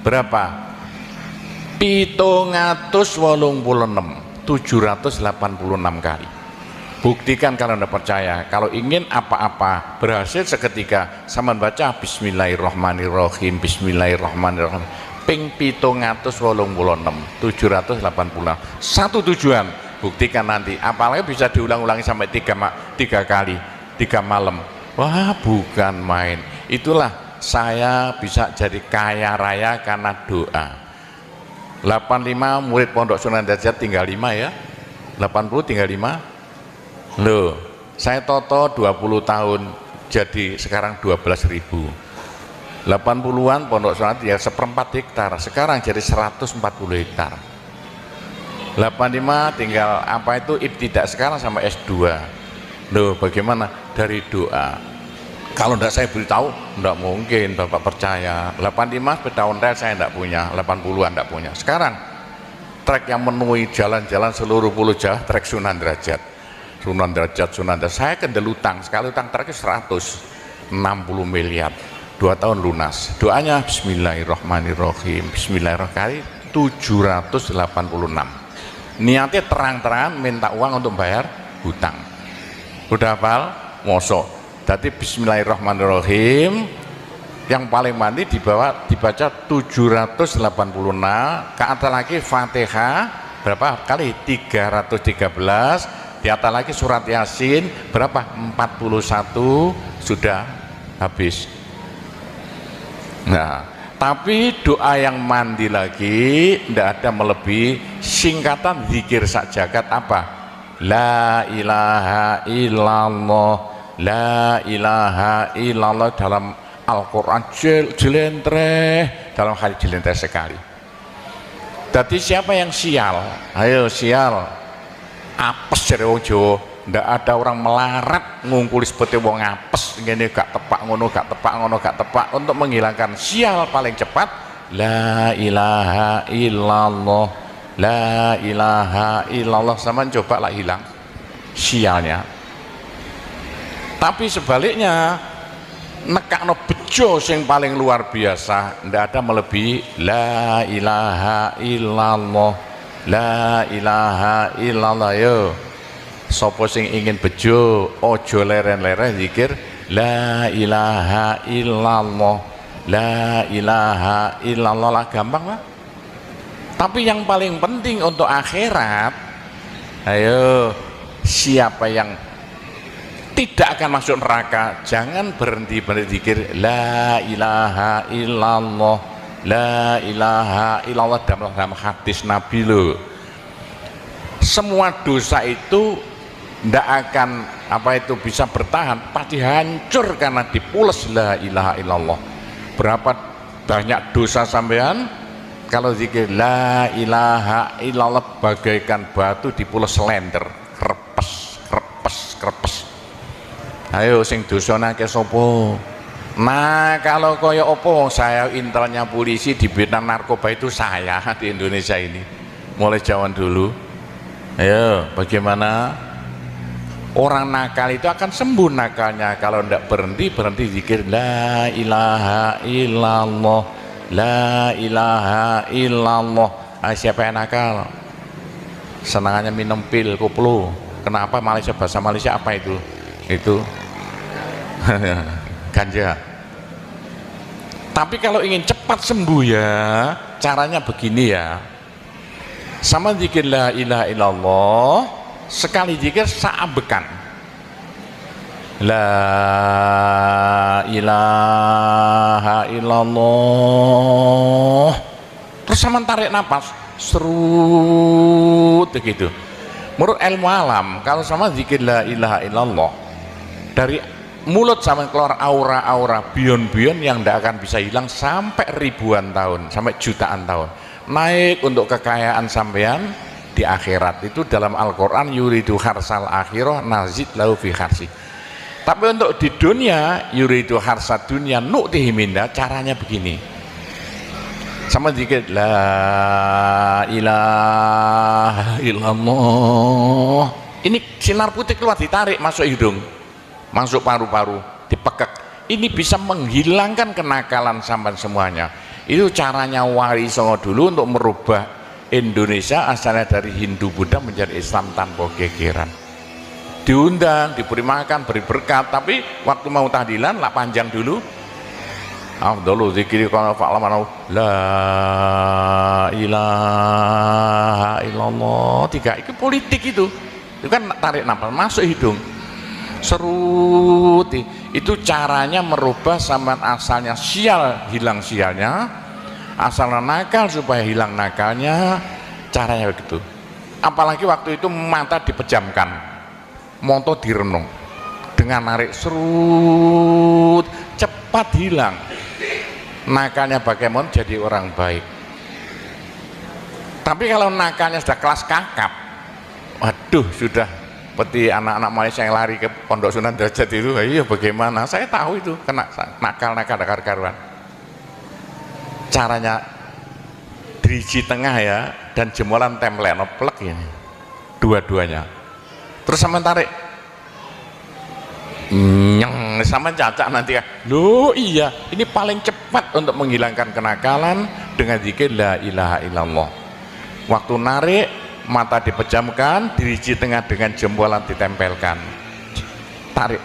Berapa? 786 kali. Buktikan kalau Anda percaya. Kalau ingin apa-apa berhasil seketika, sama baca Bismillahirrahmanirrahim, Bismillahirrahmanirrahim. Ping 786 satu tujuan. Buktikan nanti, apalagi bisa diulang-ulangi sampai 3 kali 3 malam. Wah, bukan main. Itulah saya bisa jadi kaya raya karena doa. 85 murid Pondok Sunan Derajat tinggal 5 ya, 80 tinggal 5 loh. Saya toto 20 tahun jadi sekarang 12.000. 80-an Pondok Sunan ya seperempat hektar, sekarang jadi 140 hektar. 85 tinggal apa itu ibtidak, sekarang sampai S2. Loh, bagaimana? Dari doa. Kalau tidak saya beritahu, tidak mungkin Bapak percaya. 85 sepeda ontel saya tidak punya, 80-an tidak punya. Sekarang trek yang memenuhi jalan-jalan seluruh pulau Jawa, trek Sunan Derajat. Sunan Derajat. Saya kendel utang, sekali utang treknya 160 miliar. 2 tahun lunas. Doanya Bismillahirrahmanirrahim. Bismillahirrahmanirrahim 786. Niatnya terang-terangan minta uang untuk bayar hutang. Udah hafal? Mosok. Jadi Bismillahirrahmanirrahim yang paling mandi dibaca 786, ke atas lagi Fatihah berapa kali? 313, di atas lagi surat Yasin berapa? 41, sudah habis. Nah, tapi doa yang mandi lagi tidak ada melebihi singkatan zikir sak jagat apa? La ilaha illallah, la ilaha illallah dalam Al-Quran jelentreh, dalam hadis jelentreh sekali. Jadi siapa yang sial? Ayo sial, apes dari wong Jawa. Ndak ada orang melarat ngungkuli seperti wong apes ngene, gak tepak ngono, gak tepak ngono, gak tepak. Untuk menghilangkan sial paling cepat la ilaha illallah, la ilaha illallah. Sama coba lah hilang sialnya. Tapi sebaliknya nekakno bejo sing paling luar biasa, ndak ada melebihi la ilaha illallah, la ilaha illallah. Yo sapa sing ingin bejo ojo leren-leren zikir la ilaha illallah, la ilaha illallah lah, gampang lah. Tapi yang paling penting untuk akhirat, ayo siapa yang tidak akan masuk neraka, jangan berhenti berzikir la ilaha illallah, la ilaha illallah. Dalam hadis Nabi loh, semua dosa itu tidak akan apa itu bisa bertahan, pasti hancur karena dipules la ilaha illallah. Berapa banyak dosa sampean kalau zikir la ilaha illallah bagaikan batu dipules lenter, krepes krepes krepes. Ayo sing dosane akeh sapa? Nah, kalau koyo opo, saya intelnya polisi di bidang narkoba itu saya di Indonesia ini mulai zaman dulu. Ayo, bagaimana? Orang nakal itu akan sembuh nakalnya kalau tidak berhenti zikir la ilaha illallah, la ilaha illallah. Siapa yang nakal? Senangannya minum pil koplo. Kenapa? Malaysia, bahasa Malaysia apa itu? Itu ganja. Tapi kalau ingin cepat sembuh ya caranya begini ya, sama zikir la ilaha illallah, sekali zikir saambekan la ilaha illallah, terus sama tarik nafas serut begitu. Menurut ilmu alam kalau sama zikir la ilaha illallah, dari mulut sampai keluar aura-aura bion-bion yang tidak akan bisa hilang sampai ribuan tahun, sampai jutaan tahun. Naik untuk kekayaan sampean di akhirat. Itu dalam Al-Quran yuridu harsal akhirah nazid lahu fi harsi. Tapi untuk di dunia yuridu harsad dunia nu'tihi minda, caranya begini. Sama dikit la ilaha illallah. Ini sinar putih keluar, ditarik masuk hidung, masuk paru-paru, dipekek. Ini bisa menghilangkan kenakalan sampai semuanya. Itu caranya Wali Songo dulu untuk merubah Indonesia asalnya dari Hindu Buddha menjadi Islam tanpa gegeran. Diundang, diberi makan, beri berkat, tapi waktu mau tahlilan lah panjang dulu. Afdalu zikri kana fa'laman la ilaha illallah. Tiga itu politik itu kan tarik nafas masuk hidung. serut. Itu caranya merubah sampean asalnya sial, hilang sialnya, asalnya nakal supaya hilang nakalnya, caranya begitu. Apalagi waktu itu mata dipejamkan, monto direnung, dengan narik serut cepat hilang nakalnya, bagaimana jadi orang baik. Tapi kalau nakalnya sudah kelas kakap, waduh, sudah seperti anak-anak Malaysia yang lari ke Pondok Sunan Derajat itu, iya bagaimana, saya tahu itu kena nakal-nakal karuan. Caranya driji tengah ya, dan jemuran template plek ini dua-duanya, terus sama tarik nyeng sama cacak nanti ya. Loh iya, ini paling cepat untuk menghilangkan kenakalan dengan zikir la ilaha illallah. Waktu narik mata dipejamkan, diriji tengah dengan jempolan ditempelkan, tarik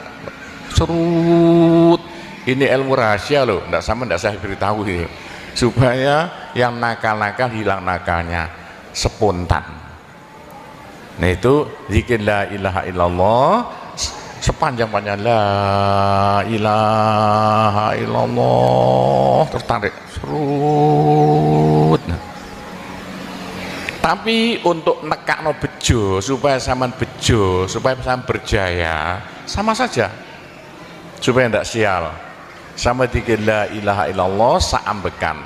serut. Ini ilmu rahasia loh, enggak sama, enggak saya beritahu ini, supaya yang nakal-nakal hilang nakalnya spontan. Nah itu zikir la ilaha illallah sepanjang-panjang la ilaha illallah, tertarik serut. Nah. Tapi untuk nekakno bejo, supaya sampean bejo, supaya sampean berjaya, sama saja, supaya tidak sial, sama zikir la ilaha illallah saambekan,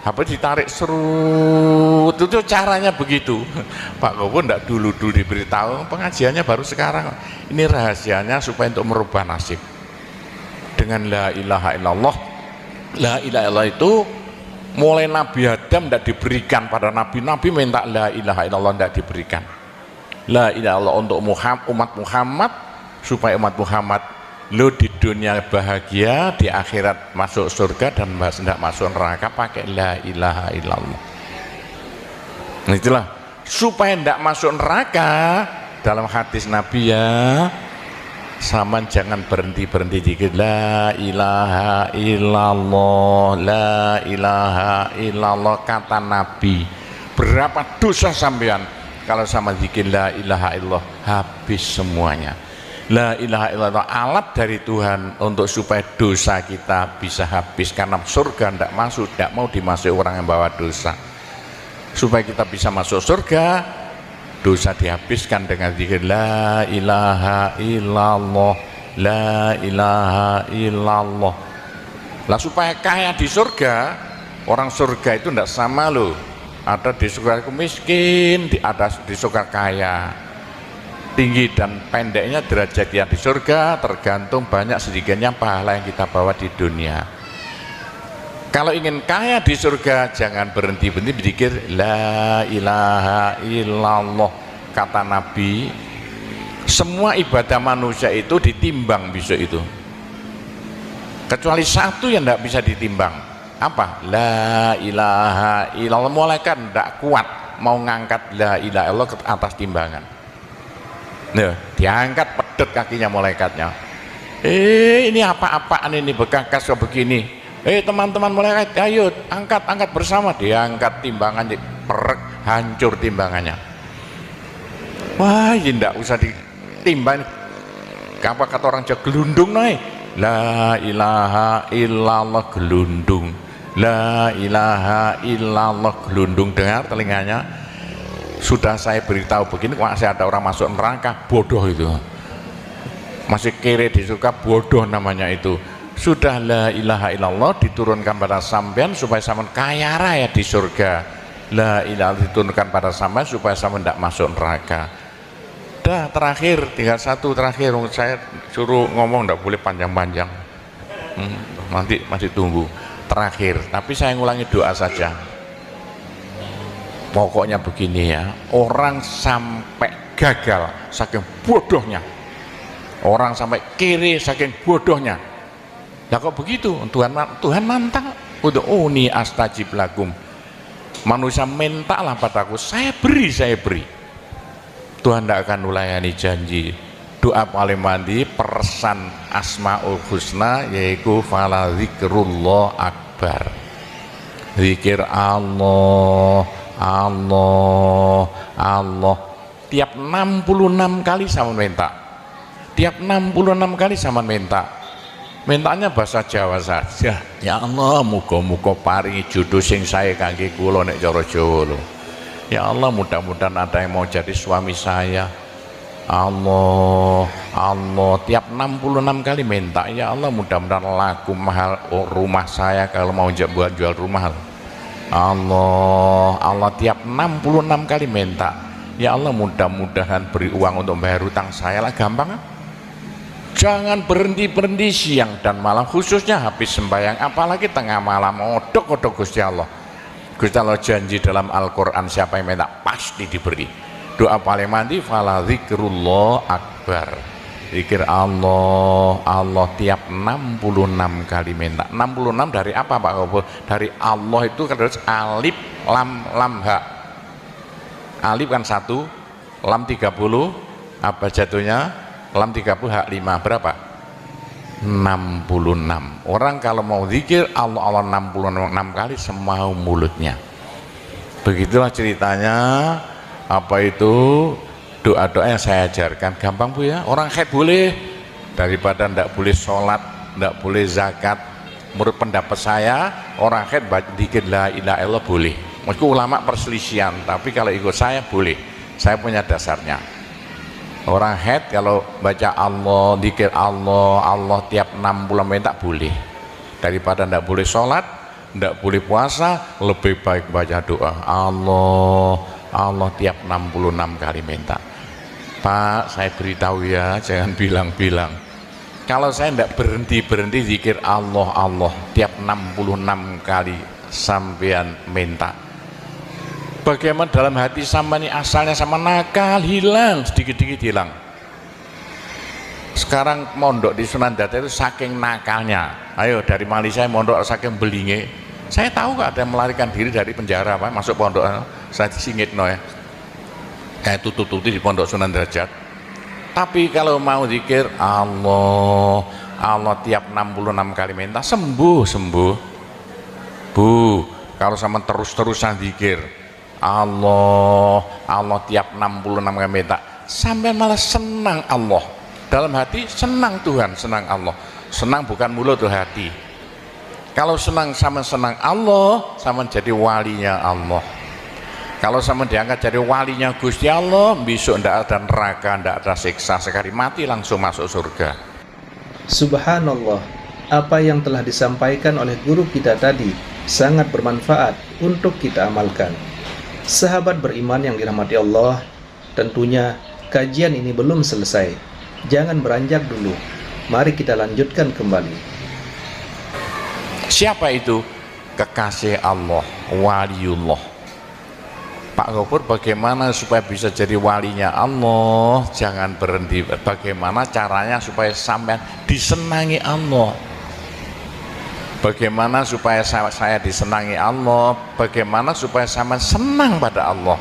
apa ditarik serut, itu caranya begitu. Pak Gowo ndak dulu diberitahu, pengajiannya baru sekarang. Ini rahasianya supaya untuk merubah nasib dengan la ilaha illallah. La ilaha illallah itu mulai Nabi Adam tidak diberikan pada nabi-nabi, minta la ilaha illallah tidak diberikan. La ilaha illallah untuk umat Muhammad, supaya umat Muhammad lo di dunia bahagia, di akhirat masuk surga, dan tidak masuk neraka, pakai la ilaha illallah. Nah, itulah supaya tidak masuk neraka. Dalam hadis Nabi ya, sama jangan berhenti dikit la ilaha illallah, la ilaha illallah, kata Nabi. Berapa dosa sampean kalau sama zikir la ilaha illallah, habis semuanya. La ilaha illallah alat dari Tuhan untuk supaya dosa kita bisa habis, karena surga tidak masuk, tidak mau dimasuki orang yang bawa dosa. Supaya kita bisa masuk surga, dosa dihabiskan dengan zikir la ilaha illallah, la ilaha illallah. Lah supaya kaya di surga, orang surga itu tidak sama loh. Ada di surga miskin, ada di surga kaya. Tinggi dan pendeknya derajat yang di surga tergantung banyak sedikitnya pahala yang kita bawa di dunia. Kalau ingin kaya di surga, jangan berhenti berzikir la ilaha illallah. Kata Nabi, semua ibadah manusia itu ditimbang besok itu, kecuali satu yang tidak bisa ditimbang. Apa? La ilaha illallah. Malaikat tidak kuat mau ngangkat la ilaha illallah ke atas timbangan. Nah, diangkat pedet kakinya malaikatnya. Ini apa-apaan ini, bekas begini. Teman-teman malaikat, ayo angkat bersama. Diangkat timbangannya, perek, hancur timbangannya. Wah, ini tidak usah ditimbang. Apa kata orang Jawa, gelundung naik. La ilaha illallah, gelundung. La ilaha illallah, gelundung. Dengar telinganya. Sudah saya beritahu begini, masih ada orang masuk neraka, bodoh itu. Masih kere di surga, bodoh namanya itu. Sudah la ilaha illallah diturunkan pada sampean supaya sampean kaya raya di surga. La ilaha diturunkan pada sampean supaya sampean tidak masuk neraka. Dah, terakhir, tinggal satu terakhir. Saya suruh ngomong tidak boleh panjang-panjang. Nanti masih tunggu. Terakhir, tapi saya ngulangi doa saja. Pokoknya begini ya, orang sampai gagal saking bodohnya, orang sampai kiri saking bodohnya. Lah kok begitu? Tuhan mantap. Ud'uni astajib lakum. Manusia mintalah padaku, saya beri. Tuhan tidak akan melayani janji. Doa paling mandi persan asmaul husna, yaitu fala zikrullah akbar. Zikir Allah, Allah, Allah. Tiap 66 kali sama minta. tiap 66 kali sampean mintanya bahasa Jawa saja. Ya Allah, muga-muga paringi jodoh sing sae kangge kula nek cara Jawa lho. Ya Allah, mudah-mudahan ada yang mau jadi suami saya. Allah, tiap 66 kali minta. Ya Allah, mudah-mudahan laku mahal rumah saya kalau mau buat jual rumah. Allah, tiap 66 kali minta. Ya Allah, mudah-mudahan beri uang untuk bayar hutang saya lah, gampang kan? Jangan berhenti siang dan malam, khususnya habis sembahyang, apalagi tengah malam. Odok Gusti Allah. Gusti Allah janji dalam Al-Quran, siapa yang minta pasti diberi. Doa paling mandi, fala zikrullah akbar. Zikir Allah tiap 66 kali minta. 66 dari apa Pak Kobo? Dari Allah itu kan alif lam ha. Alif kan 1, lam 30, apa jatuhnya? Lam 30 hak 5 berapa? 66. Orang kalau mau zikir Allah 66 kali semau mulutnya. Begitulah ceritanya. Apa itu doa-doa yang saya ajarkan, gampang Bu ya. Orang haid boleh, daripada ndak boleh sholat, ndak boleh zakat. Menurut pendapat saya, orang haid zikir la ilaha illallah boleh. Meskipun ulama perselisihan, tapi kalau ikut saya boleh. Saya punya dasarnya. Orang haid kalau baca Allah, zikir Allah tiap 60 menit tak boleh. Daripada ndak boleh sholat, ndak boleh puasa, lebih baik baca doa Allah tiap 66 kali minta. Pak, saya beritahu ya, jangan bilang-bilang. Kalau saya ndak berhenti zikir Allah tiap 66 kali sampean minta, bagaimana dalam hati sama ini asalnya sama nakal hilang, sedikit-sedikit hilang. Sekarang mondok di Sunan Data itu saking nakalnya. Ayo dari Malaysia mondok saking belinge. Saya tahu kok ada yang melarikan diri dari penjara Pak, masuk pondok. Saya singit ya. Kayak tutup-tutup di pondok Sunan Derajat. Tapi kalau mau zikir Allah tiap 66 kali minta sembuh. Bu, kalau sama terus-terusan zikir Allah tiap 66 kali minta, sampai malah senang Allah. Dalam hati senang Tuhan, senang Allah. Senang bukan mulut tuh hati. Kalau senang sama senang Allah, sama jadi walinya Allah. Kalau sama diangkat jadi walinya Gusti Allah, besok ndak ada neraka, ndak ada siksa, sekali mati langsung masuk surga. Subhanallah, apa yang telah disampaikan oleh guru kita tadi sangat bermanfaat untuk kita amalkan. Sahabat beriman yang dirahmati Allah, tentunya kajian ini belum selesai. Jangan beranjak dulu. Mari kita lanjutkan kembali. Siapa itu? Kekasih Allah, waliullah. Pak Gopur, bagaimana supaya bisa jadi walinya Allah? Jangan berhenti. Bagaimana caranya supaya sampai disenangi Allah? Bagaimana supaya saya disenangi Allah? Bagaimana supaya sama senang pada Allah?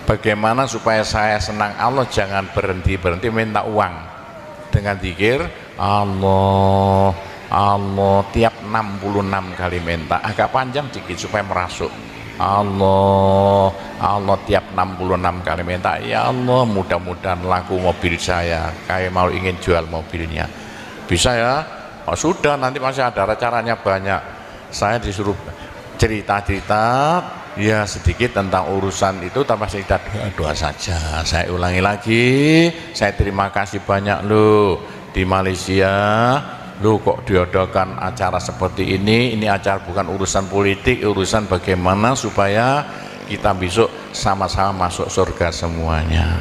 Bagaimana supaya saya senang Allah? Jangan berhenti minta uang dengan zikir Allah tiap 66 kali minta. Agak panjang sedikit supaya merasuk. Allah tiap 66 kali minta. Ya Allah, mudah-mudahan laku mobil saya, kayak mau ingin jual mobilnya. Bisa ya? Oh, sudah, nanti masih ada caranya banyak. Saya disuruh cerita-cerita ya sedikit tentang urusan itu, tanpa cerita doa saja. Saya ulangi lagi, saya terima kasih banyak loh di Malaysia. Loh, kok diadakan acara seperti ini acara bukan urusan politik, urusan bagaimana supaya kita besok sama-sama masuk surga semuanya.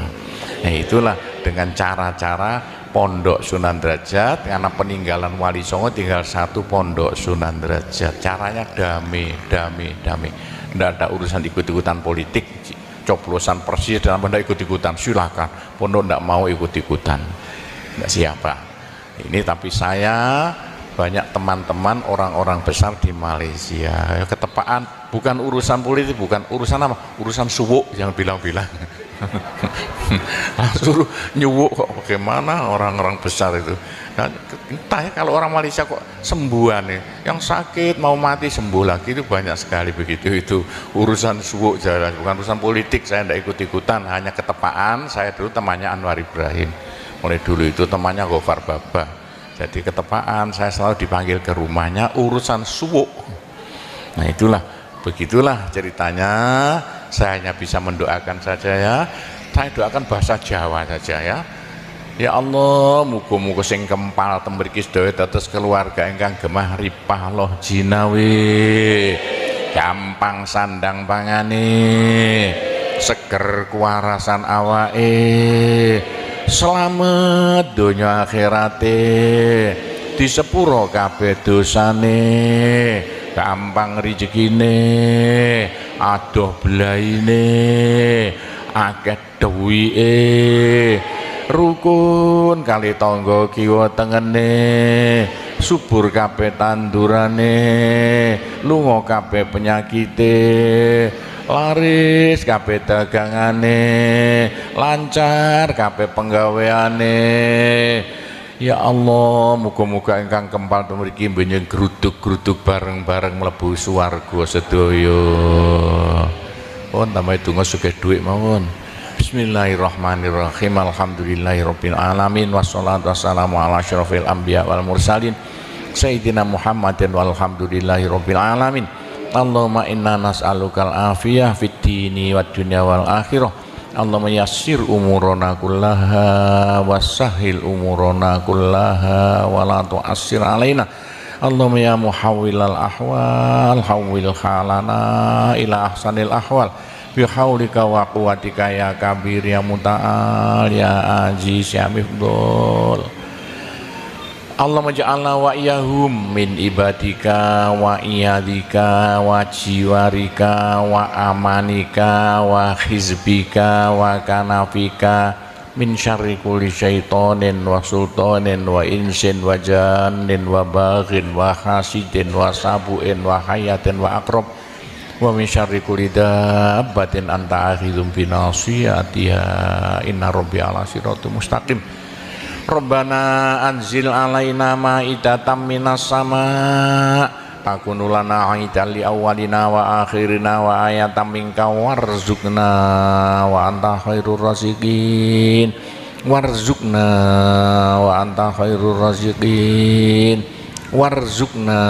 Nah, itulah dengan cara-cara Pondok Sunan Derajat, karena peninggalan Wali Songo tinggal satu Pondok Sunan Derajat. Caranya damai. Tidak ada urusan ikut-ikutan politik, coblosan persis dan tidak ikut-ikutan, silakan. Pondok tidak mau ikut-ikutan, tidak siapa. Ini tapi saya banyak teman-teman orang-orang besar di Malaysia. Ketepaan bukan urusan politik, bukan urusan apa? Urusan suwuk, jangan bilang-bilang. Suruh nyuwuk kok, bagaimana orang-orang besar itu. Nah, entah ya, kalau orang Malaysia kok sembuhan nih, yang sakit mau mati sembuh lagi, itu banyak sekali begitu. Itu urusan suwuk jalan, bukan urusan politik. Saya tidak ikut-ikutan, hanya ketepaan. Saya dulu temannya Anwar Ibrahim. Mulai dulu itu temannya Gofar Baba, jadi ketepaan saya selalu dipanggil ke rumahnya urusan suwuk. Nah itulah, begitulah ceritanya. Saya hanya bisa mendoakan saja ya. Saya doakan bahasa Jawa saja ya. Ya Allah, muga-muga sing kempal tembriki sedaya dados keluarga ingkang gemah ripah loh jinawi, gampang sandang pangane, seger kuwarasan awake, selamat donya akhirate, disepuro kabeh dosane, gampang rezekine, adoh belaine, akeh duwike, rukun kali tangga kiwa tengene, subur kabeh tandurane, lunga kabeh penyakite, laris kabeh dagangane, lancar kabeh penggaweane. Ya Allah, muga-muga ingkang kempal mriki benjing gruduk-gruduk bareng-bareng mlebu swarga sedaya. Pun tambahi donga sugih dhuwit mawon. Bismillahirrahmanirrahim. Alhamdulillahirabbil alamin wassalatu wassalamu ala asyrofil anbiya wal mursalin sayyidina Muhammadin walhamdulillahirabbil alamin. Allahumma inna nas'alukal afiyah fid dini wad dunya wal akhirah. Allahumma yassir umurana kullaha wassahhil umurana kullaha wa la tu'assir alaina. Allahumma ya muhawwilal ahwal hawwil halana ila ahsanil ahwal bihaulika wa quwwatika ya kabir ya muta'al ya aziz ya mifdul. Allahumma ja'alna wa iyahum min ibadika wa iyadika wa jiwarika wa amanika wa hizbika wa kanafika min syarri kulli syaitonin wa sultanin wa insin wa jannin wa baghin wa hasidin wa sabuin wa hayatin wa akrab wa min syarri kulli dabbatin anta akhidhum binasiyatiha inna rabbi ala siratul mustaqim. Rabbana anzil alaina ma'idatan minas sama takunu lana aidan li awwalina wa akhirina wa ayatan minka warzuqna wa anta khairur raziqin warzuqna wa anta khairur raziqin warzuqna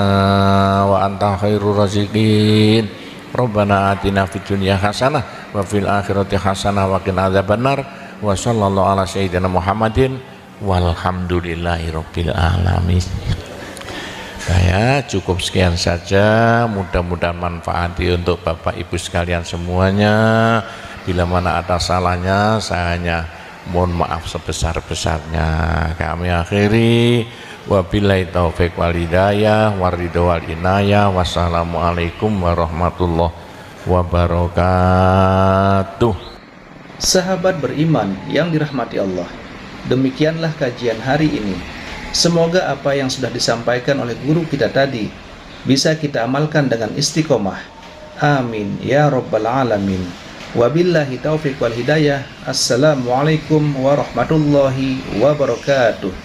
wa anta khairur raziqin. Rabbana atina fid dunya hasanah wa fil akhirati hasanah wa qina adzabannar wa sallallahu ala sayyidina Muhammadin walhamdulillahirabbil alamin. Saya cukup sekian saja, mudah-mudahan manfaati untuk Bapak Ibu sekalian semuanya. Bila mana ada salahnya saya hanya mohon maaf sebesar-besarnya. Kami akhiri wabillahi taufik wal hidayah waridho wal inayah. Wassalamualaikum warahmatullahi wabarakatuh. Sahabat beriman yang dirahmati Allah, demikianlah kajian hari ini. Semoga apa yang sudah disampaikan oleh guru kita tadi bisa kita amalkan dengan istiqomah. Amin ya rabbal alamin. Wabillahi taufiq wal hidayah. Assalamualaikum warahmatullahi wabarakatuh.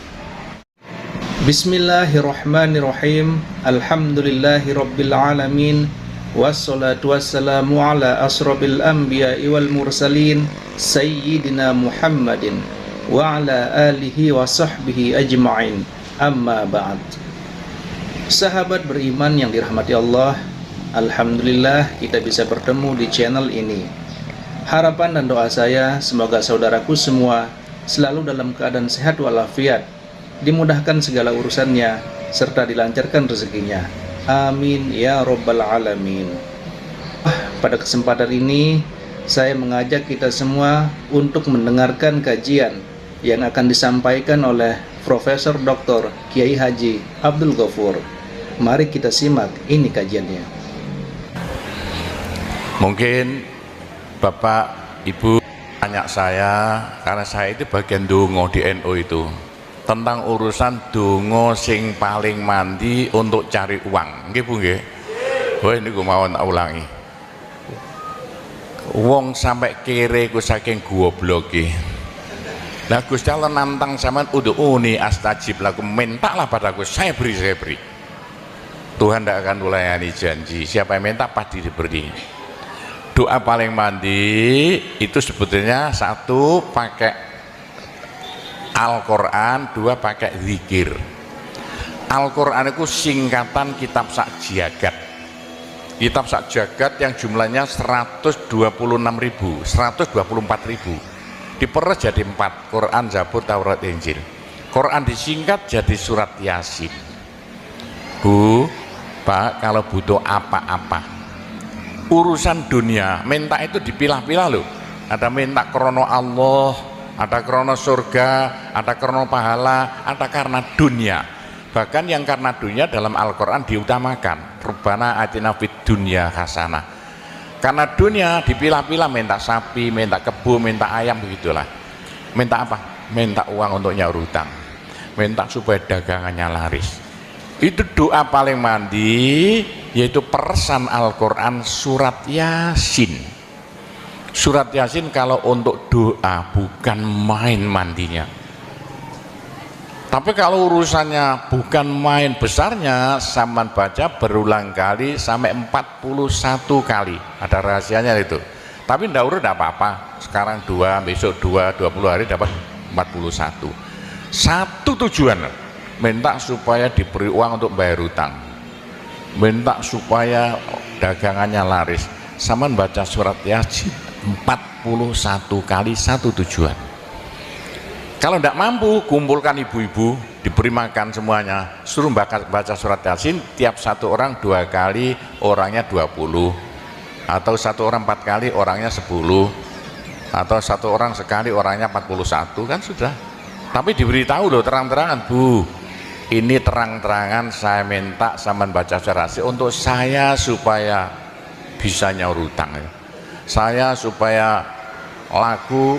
Bismillahirrahmanirrahim. Alhamdulillahi rabbil alamin. Wassalatu wassalamu ala asrofil anbiya'i wal mursalin sayyidina Muhammadin wa ala alihi wa sahbihi ajma'in. Amma ba'd. Sahabat beriman yang dirahmati Allah, alhamdulillah kita bisa bertemu di channel ini. Harapan dan doa saya semoga saudaraku semua selalu dalam keadaan sehat walafiat, dimudahkan segala urusannya serta dilancarkan rezekinya. Amin ya rabbal alamin. Pada kesempatan ini saya mengajak kita semua untuk mendengarkan kajian yang akan disampaikan oleh Profesor Dr. Kiai Haji Abdul Ghafur. Mari kita simak ini kajiannya. Mungkin Bapak Ibu tanya saya, karena saya itu bagian dongo di NU itu, tentang urusan dongo sing paling mandi untuk cari uang. Nggih Bu nggih? Wah ini gue mau tak ulangi. Wong sampai kere ku saking goblok iki. Nah Gusti Allah nantang sampean ud'uni astajib lakum, mintalah padaku saya beri. Tuhan tidak akan melayani janji, siapa yang minta pasti diberi. Doa paling mandi itu sebetulnya satu pakai Al-Quran, dua pakai zikir. Al-Quran itu singkatan kitab sak jagat. Kitab sak jagat yang jumlahnya 124.000 diperes jadi 4, Quran, Zabur, Taurat, Injil. Quran disingkat jadi surat Yasin. Bu, Pak, kalau butuh apa-apa urusan dunia, minta itu dipilah-pilah loh. Ada minta krono Allah, ada krono surga, ada krono pahala, ada karena dunia. Bahkan yang karena dunia dalam Al-Quran diutamakan, Rabbana atina fid dunya hasanah. Karena dunia dipilah-pilah, minta sapi, minta kebo, minta ayam, begitulah. Minta apa? Minta uang untuk nyaur hutang, minta supaya dagangannya laris. Itu doa paling mandi, yaitu peresan Al-Quran surat Yasin. Surat Yasin kalau untuk doa bukan main mandinya. Tapi kalau urusannya bukan main besarnya, sampean baca berulang kali sampai 41 kali. Ada rahasianya itu. Tapi ndak urut enggak apa-apa. Sekarang 2, besok 2, 20 hari dapat 41. Satu tujuan, minta supaya diberi uang untuk bayar hutang, minta supaya dagangannya laris. Sampean baca surat Yasin 41 kali, satu tujuan. Kalau tidak mampu, kumpulkan ibu-ibu, diberi makan semuanya, suruh baca surat Yasin, tiap satu orang 2 kali, orangnya 20, atau satu orang 4 kali, orangnya 10, atau satu orang sekali, orangnya 41, kan sudah. Tapi diberitahu loh terang-terangan, Bu, ini terang-terangan saya minta sampean baca surat Yasin untuk saya supaya bisa nyaur hutang, saya supaya laku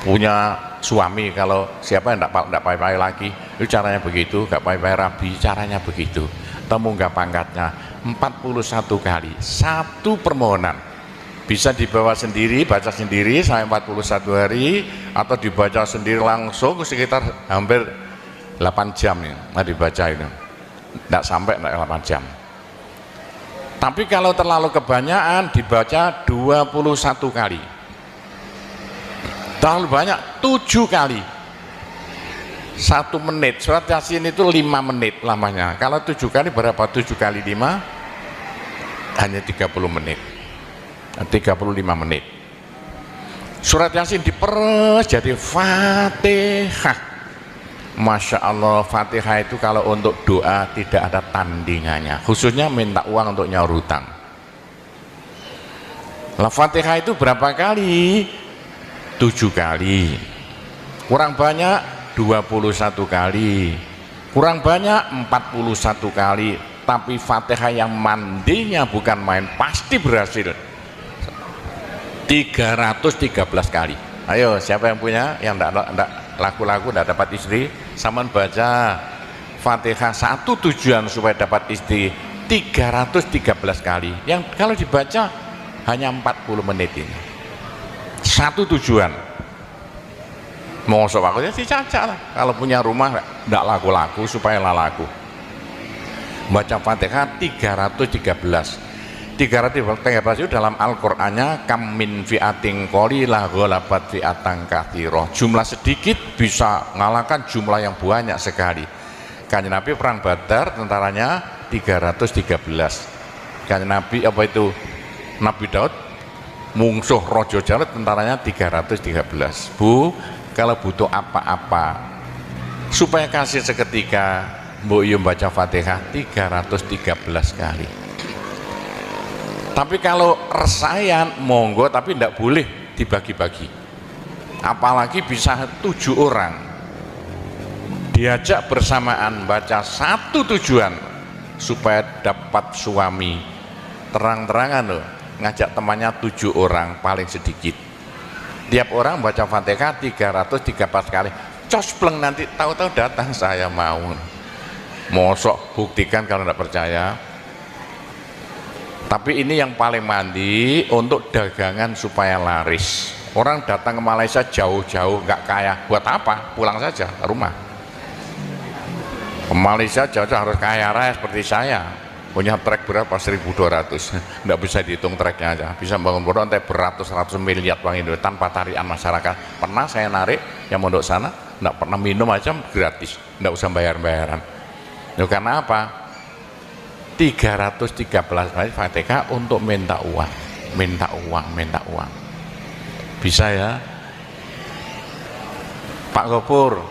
punya suami, kalau siapa yang tidak payah-payah lagi, itu caranya begitu, gak payah-payah rabi, caranya begitu. Temu gak pangkatnya 41 kali, satu permohonan. Bisa dibawa sendiri, baca sendiri sampai 41 hari, atau dibaca sendiri langsung sekitar hampir 8 jam ya, dibaca itu. Tidak sampai 8 jam. Tapi kalau terlalu kebanyakan dibaca 21 kali. Terlalu banyak 7 kali 1 menit. Surat Yasin itu 5 menit lamanya. Kalau 7 kali berapa? 7 kali 5 hanya 30 menit, 35 menit. Surat Yasin diperes jadi Fatihah. Masya Allah, Fatihah itu kalau untuk doa tidak ada tandingannya, khususnya minta uang untuk nyaur hutang. Lah Fatihah itu berapa kali? 7 kali, kurang banyak 21 kali, kurang banyak 41 kali. Tapi Fatihah yang mandinya bukan main, pasti berhasil 313 kali. Ayo, siapa yang punya, yang enggak laku-laku, enggak dapat istri, sampean baca Fatihah, satu tujuan supaya dapat istri 313 kali. Yang kalau dibaca hanya 40 menit ini. Satu tujuan. Mau aku ya si caca lah. Kalau punya rumah tidak laku-laku supaya laku. Baca Fatihah 313. 313 itu dalam Al-Qur'annya kam min fi'atin qalilah ghalabat fi'atan katsirah. Jumlah sedikit bisa mengalahkan jumlah yang banyak sekali. Kanjeng Nabi perang Badar tentaranya 313. Kanjeng Nabi apa itu? Nabi Daud mungsuh Rojo Jalut tentaranya 313. Bu, kalau butuh apa-apa supaya kasih seketika, Mbok Yum baca Fatihah 313 kali. Tapi kalau resayan monggo, tapi tidak boleh dibagi-bagi. Apalagi bisa 7 orang diajak bersamaan baca satu tujuan supaya dapat suami. Terang-terangan loh, ngajak temannya 7 orang paling sedikit, tiap orang baca Fatihah 313 kali, cospleng nanti tahu-tahu datang saya mau. Mosok buktikan kalau tidak percaya. Tapi ini yang paling mandi untuk dagangan supaya laris. Orang datang ke Malaysia jauh-jauh nggak kaya, buat apa? Pulang saja ke rumah. Ke Malaysia jauh-jauh harus kaya raya seperti saya. Punya trek berapa? 1.200. Nggak bisa dihitung treknya aja. Bisa bangun bodoh sampai beratus-ratus miliar uang Indonesia tanpa tarian masyarakat. Pernah saya narik yang mondok sana, nggak pernah minum aja gratis, nggak usah bayar-bayaran. Ya, karena apa? 313 kali Fatihah untuk minta uang, minta uang, minta uang. Bisa ya Pak Gopur,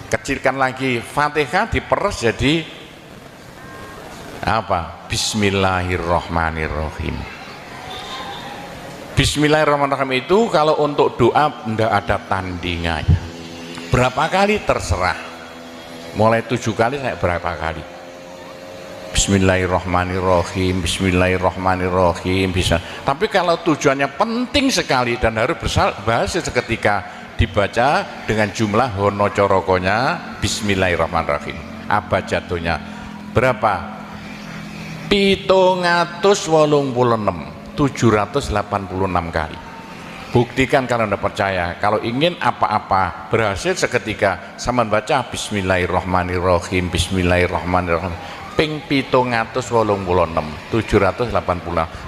kecilkan lagi, Fatihah diperes jadi apa? Bismillahirrahmanirrahim. Bismillahirrahmanirrahim itu kalau untuk doa tidak ada tandingannya. Berapa kali terserah, mulai 7 kali saya berapa kali. Bismillahirrahmanirrahim, Bismillahirrahmanirrahim bisa. Tapi kalau tujuannya penting sekali dan harus berhasil seketika, dibaca dengan jumlah hono corokonya Bismillahirrahmanirrahim. Apa jatuhnya? Berapa? 786 kali. Buktikan kalau Anda percaya. Kalau ingin apa-apa berhasil seketika, sama baca Bismillahirrahmanirrahim, Bismillahirrahmanirrahim ping 786.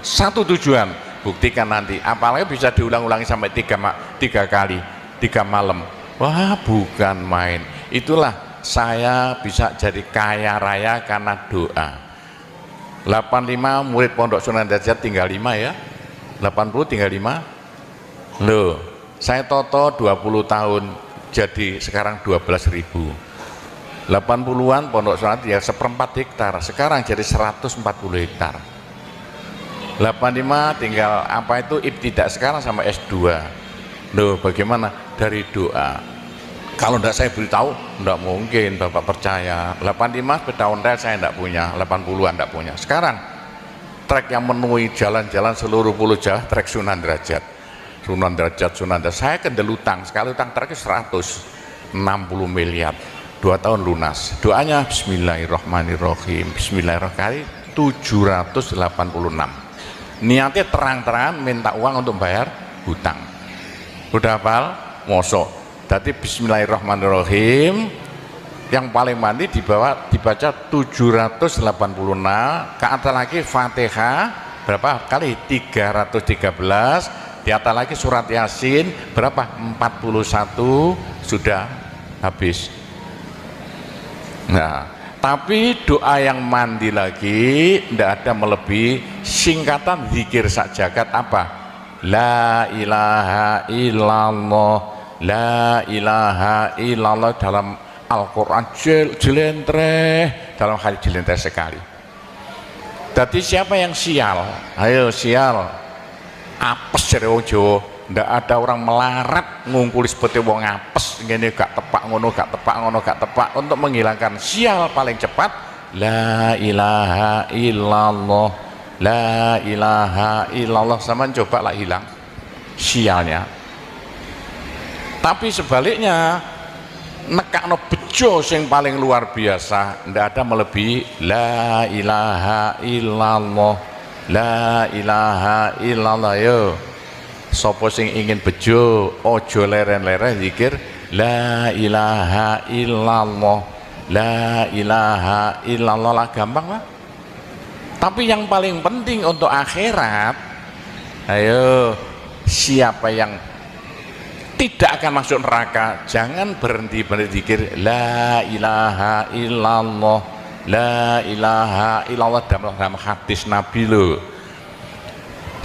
Satu tujuan, buktikan nanti. Apalagi bisa diulang-ulangi sampai 3 kali, 3 malam. Wah, bukan main. Itulah saya bisa jadi kaya raya karena doa. 85 murid Pondok Sunan Derajat tinggal 5 ya, 80 tinggal 5 loh. Saya toto 20 tahun jadi sekarang 12.000. 80-an Pondok Sunan ya 1/4 hektar, sekarang jadi 140 hektar. 85 tinggal apa itu ibtidak sekarang sama S2. Loh, bagaimana? Dari doa. Kalau tidak saya beritahu, tidak mungkin Bapak percaya. 85 sepeda ontel saya tidak punya, 80-an tidak punya. Sekarang trek yang memenuhi jalan-jalan seluruh Pulau Jawa, trek Sunan Derajat. Sunan Derajat. Saya kendelutang, sekali utang treknya 160 miliar. 2 tahun lunas. Doanya Bismillahirrahmanirrahim, Bismillahirrahmanirrahim 786. Niatnya terang-terangan minta uang untuk bayar hutang. Udah hafal? Mosok. Jadi Bismillahirrahmanirrahim yang paling mandi dibaca 786, ke atas lagi Fatihah berapa kali? 313, di atas lagi surat Yasin berapa? 41, sudah habis. Nah, tapi doa yang mandi lagi tidak ada melebihi singkatan zikir sak jagat apa? La ilaha illallah, la ilaha illallah dalam Al-Quran jelentreh, dalam hadis jelentreh sekali. Jadi siapa yang sial? Ayo sial, apes dari wong Jawa. Ndak ada orang melarat ngumpul seperti wong apes ngene, gak tepak ngono, gak tepak ngono, gak tepak. Untuk menghilangkan sial paling cepat la ilaha illallah, la ilaha illallah. Sama coba lah hilang sialnya. Tapi sebaliknya nekakno bejo sing paling luar biasa, ndak ada melebihi la ilaha illallah, la ilaha illallah. Yo sapa sing ingin bejo ojo leren-leren zikir la ilaha illallah, la ilaha illallah lah, gampang lah. Tapi yang paling penting untuk akhirat, ayo siapa yang tidak akan masuk neraka, jangan berhenti berzikir la ilaha illallah, la ilaha illallah dalam hadis Nabi loh.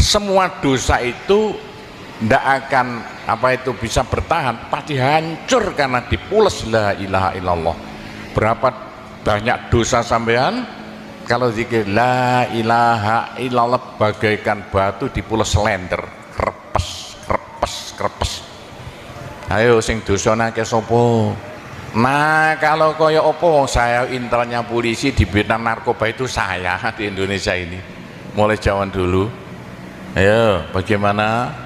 Semua dosa itu tidak akan apa itu bisa bertahan, pasti hancur karena dipules la ilaha illallah. Berapa banyak dosa sampean kalau zikir la ilaha illallah bagaikan batu dipules lender, krepes krepes krepes. Ayo sing dosane akeh sapa? Nah, kalau kaya opo saya intelnya polisi di bidang narkoba itu saya di Indonesia ini mulai zaman dulu. Ayo, bagaimana?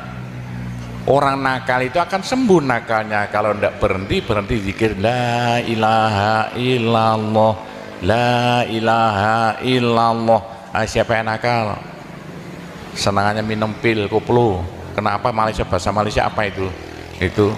Orang nakal itu akan sembuh nakalnya kalau tidak berhenti zikir la ilaha illallah, la ilaha illallah. Siapa yang nakal? Senangannya minum pil koplo. Kenapa? Malaysia, bahasa Malaysia apa itu? Itu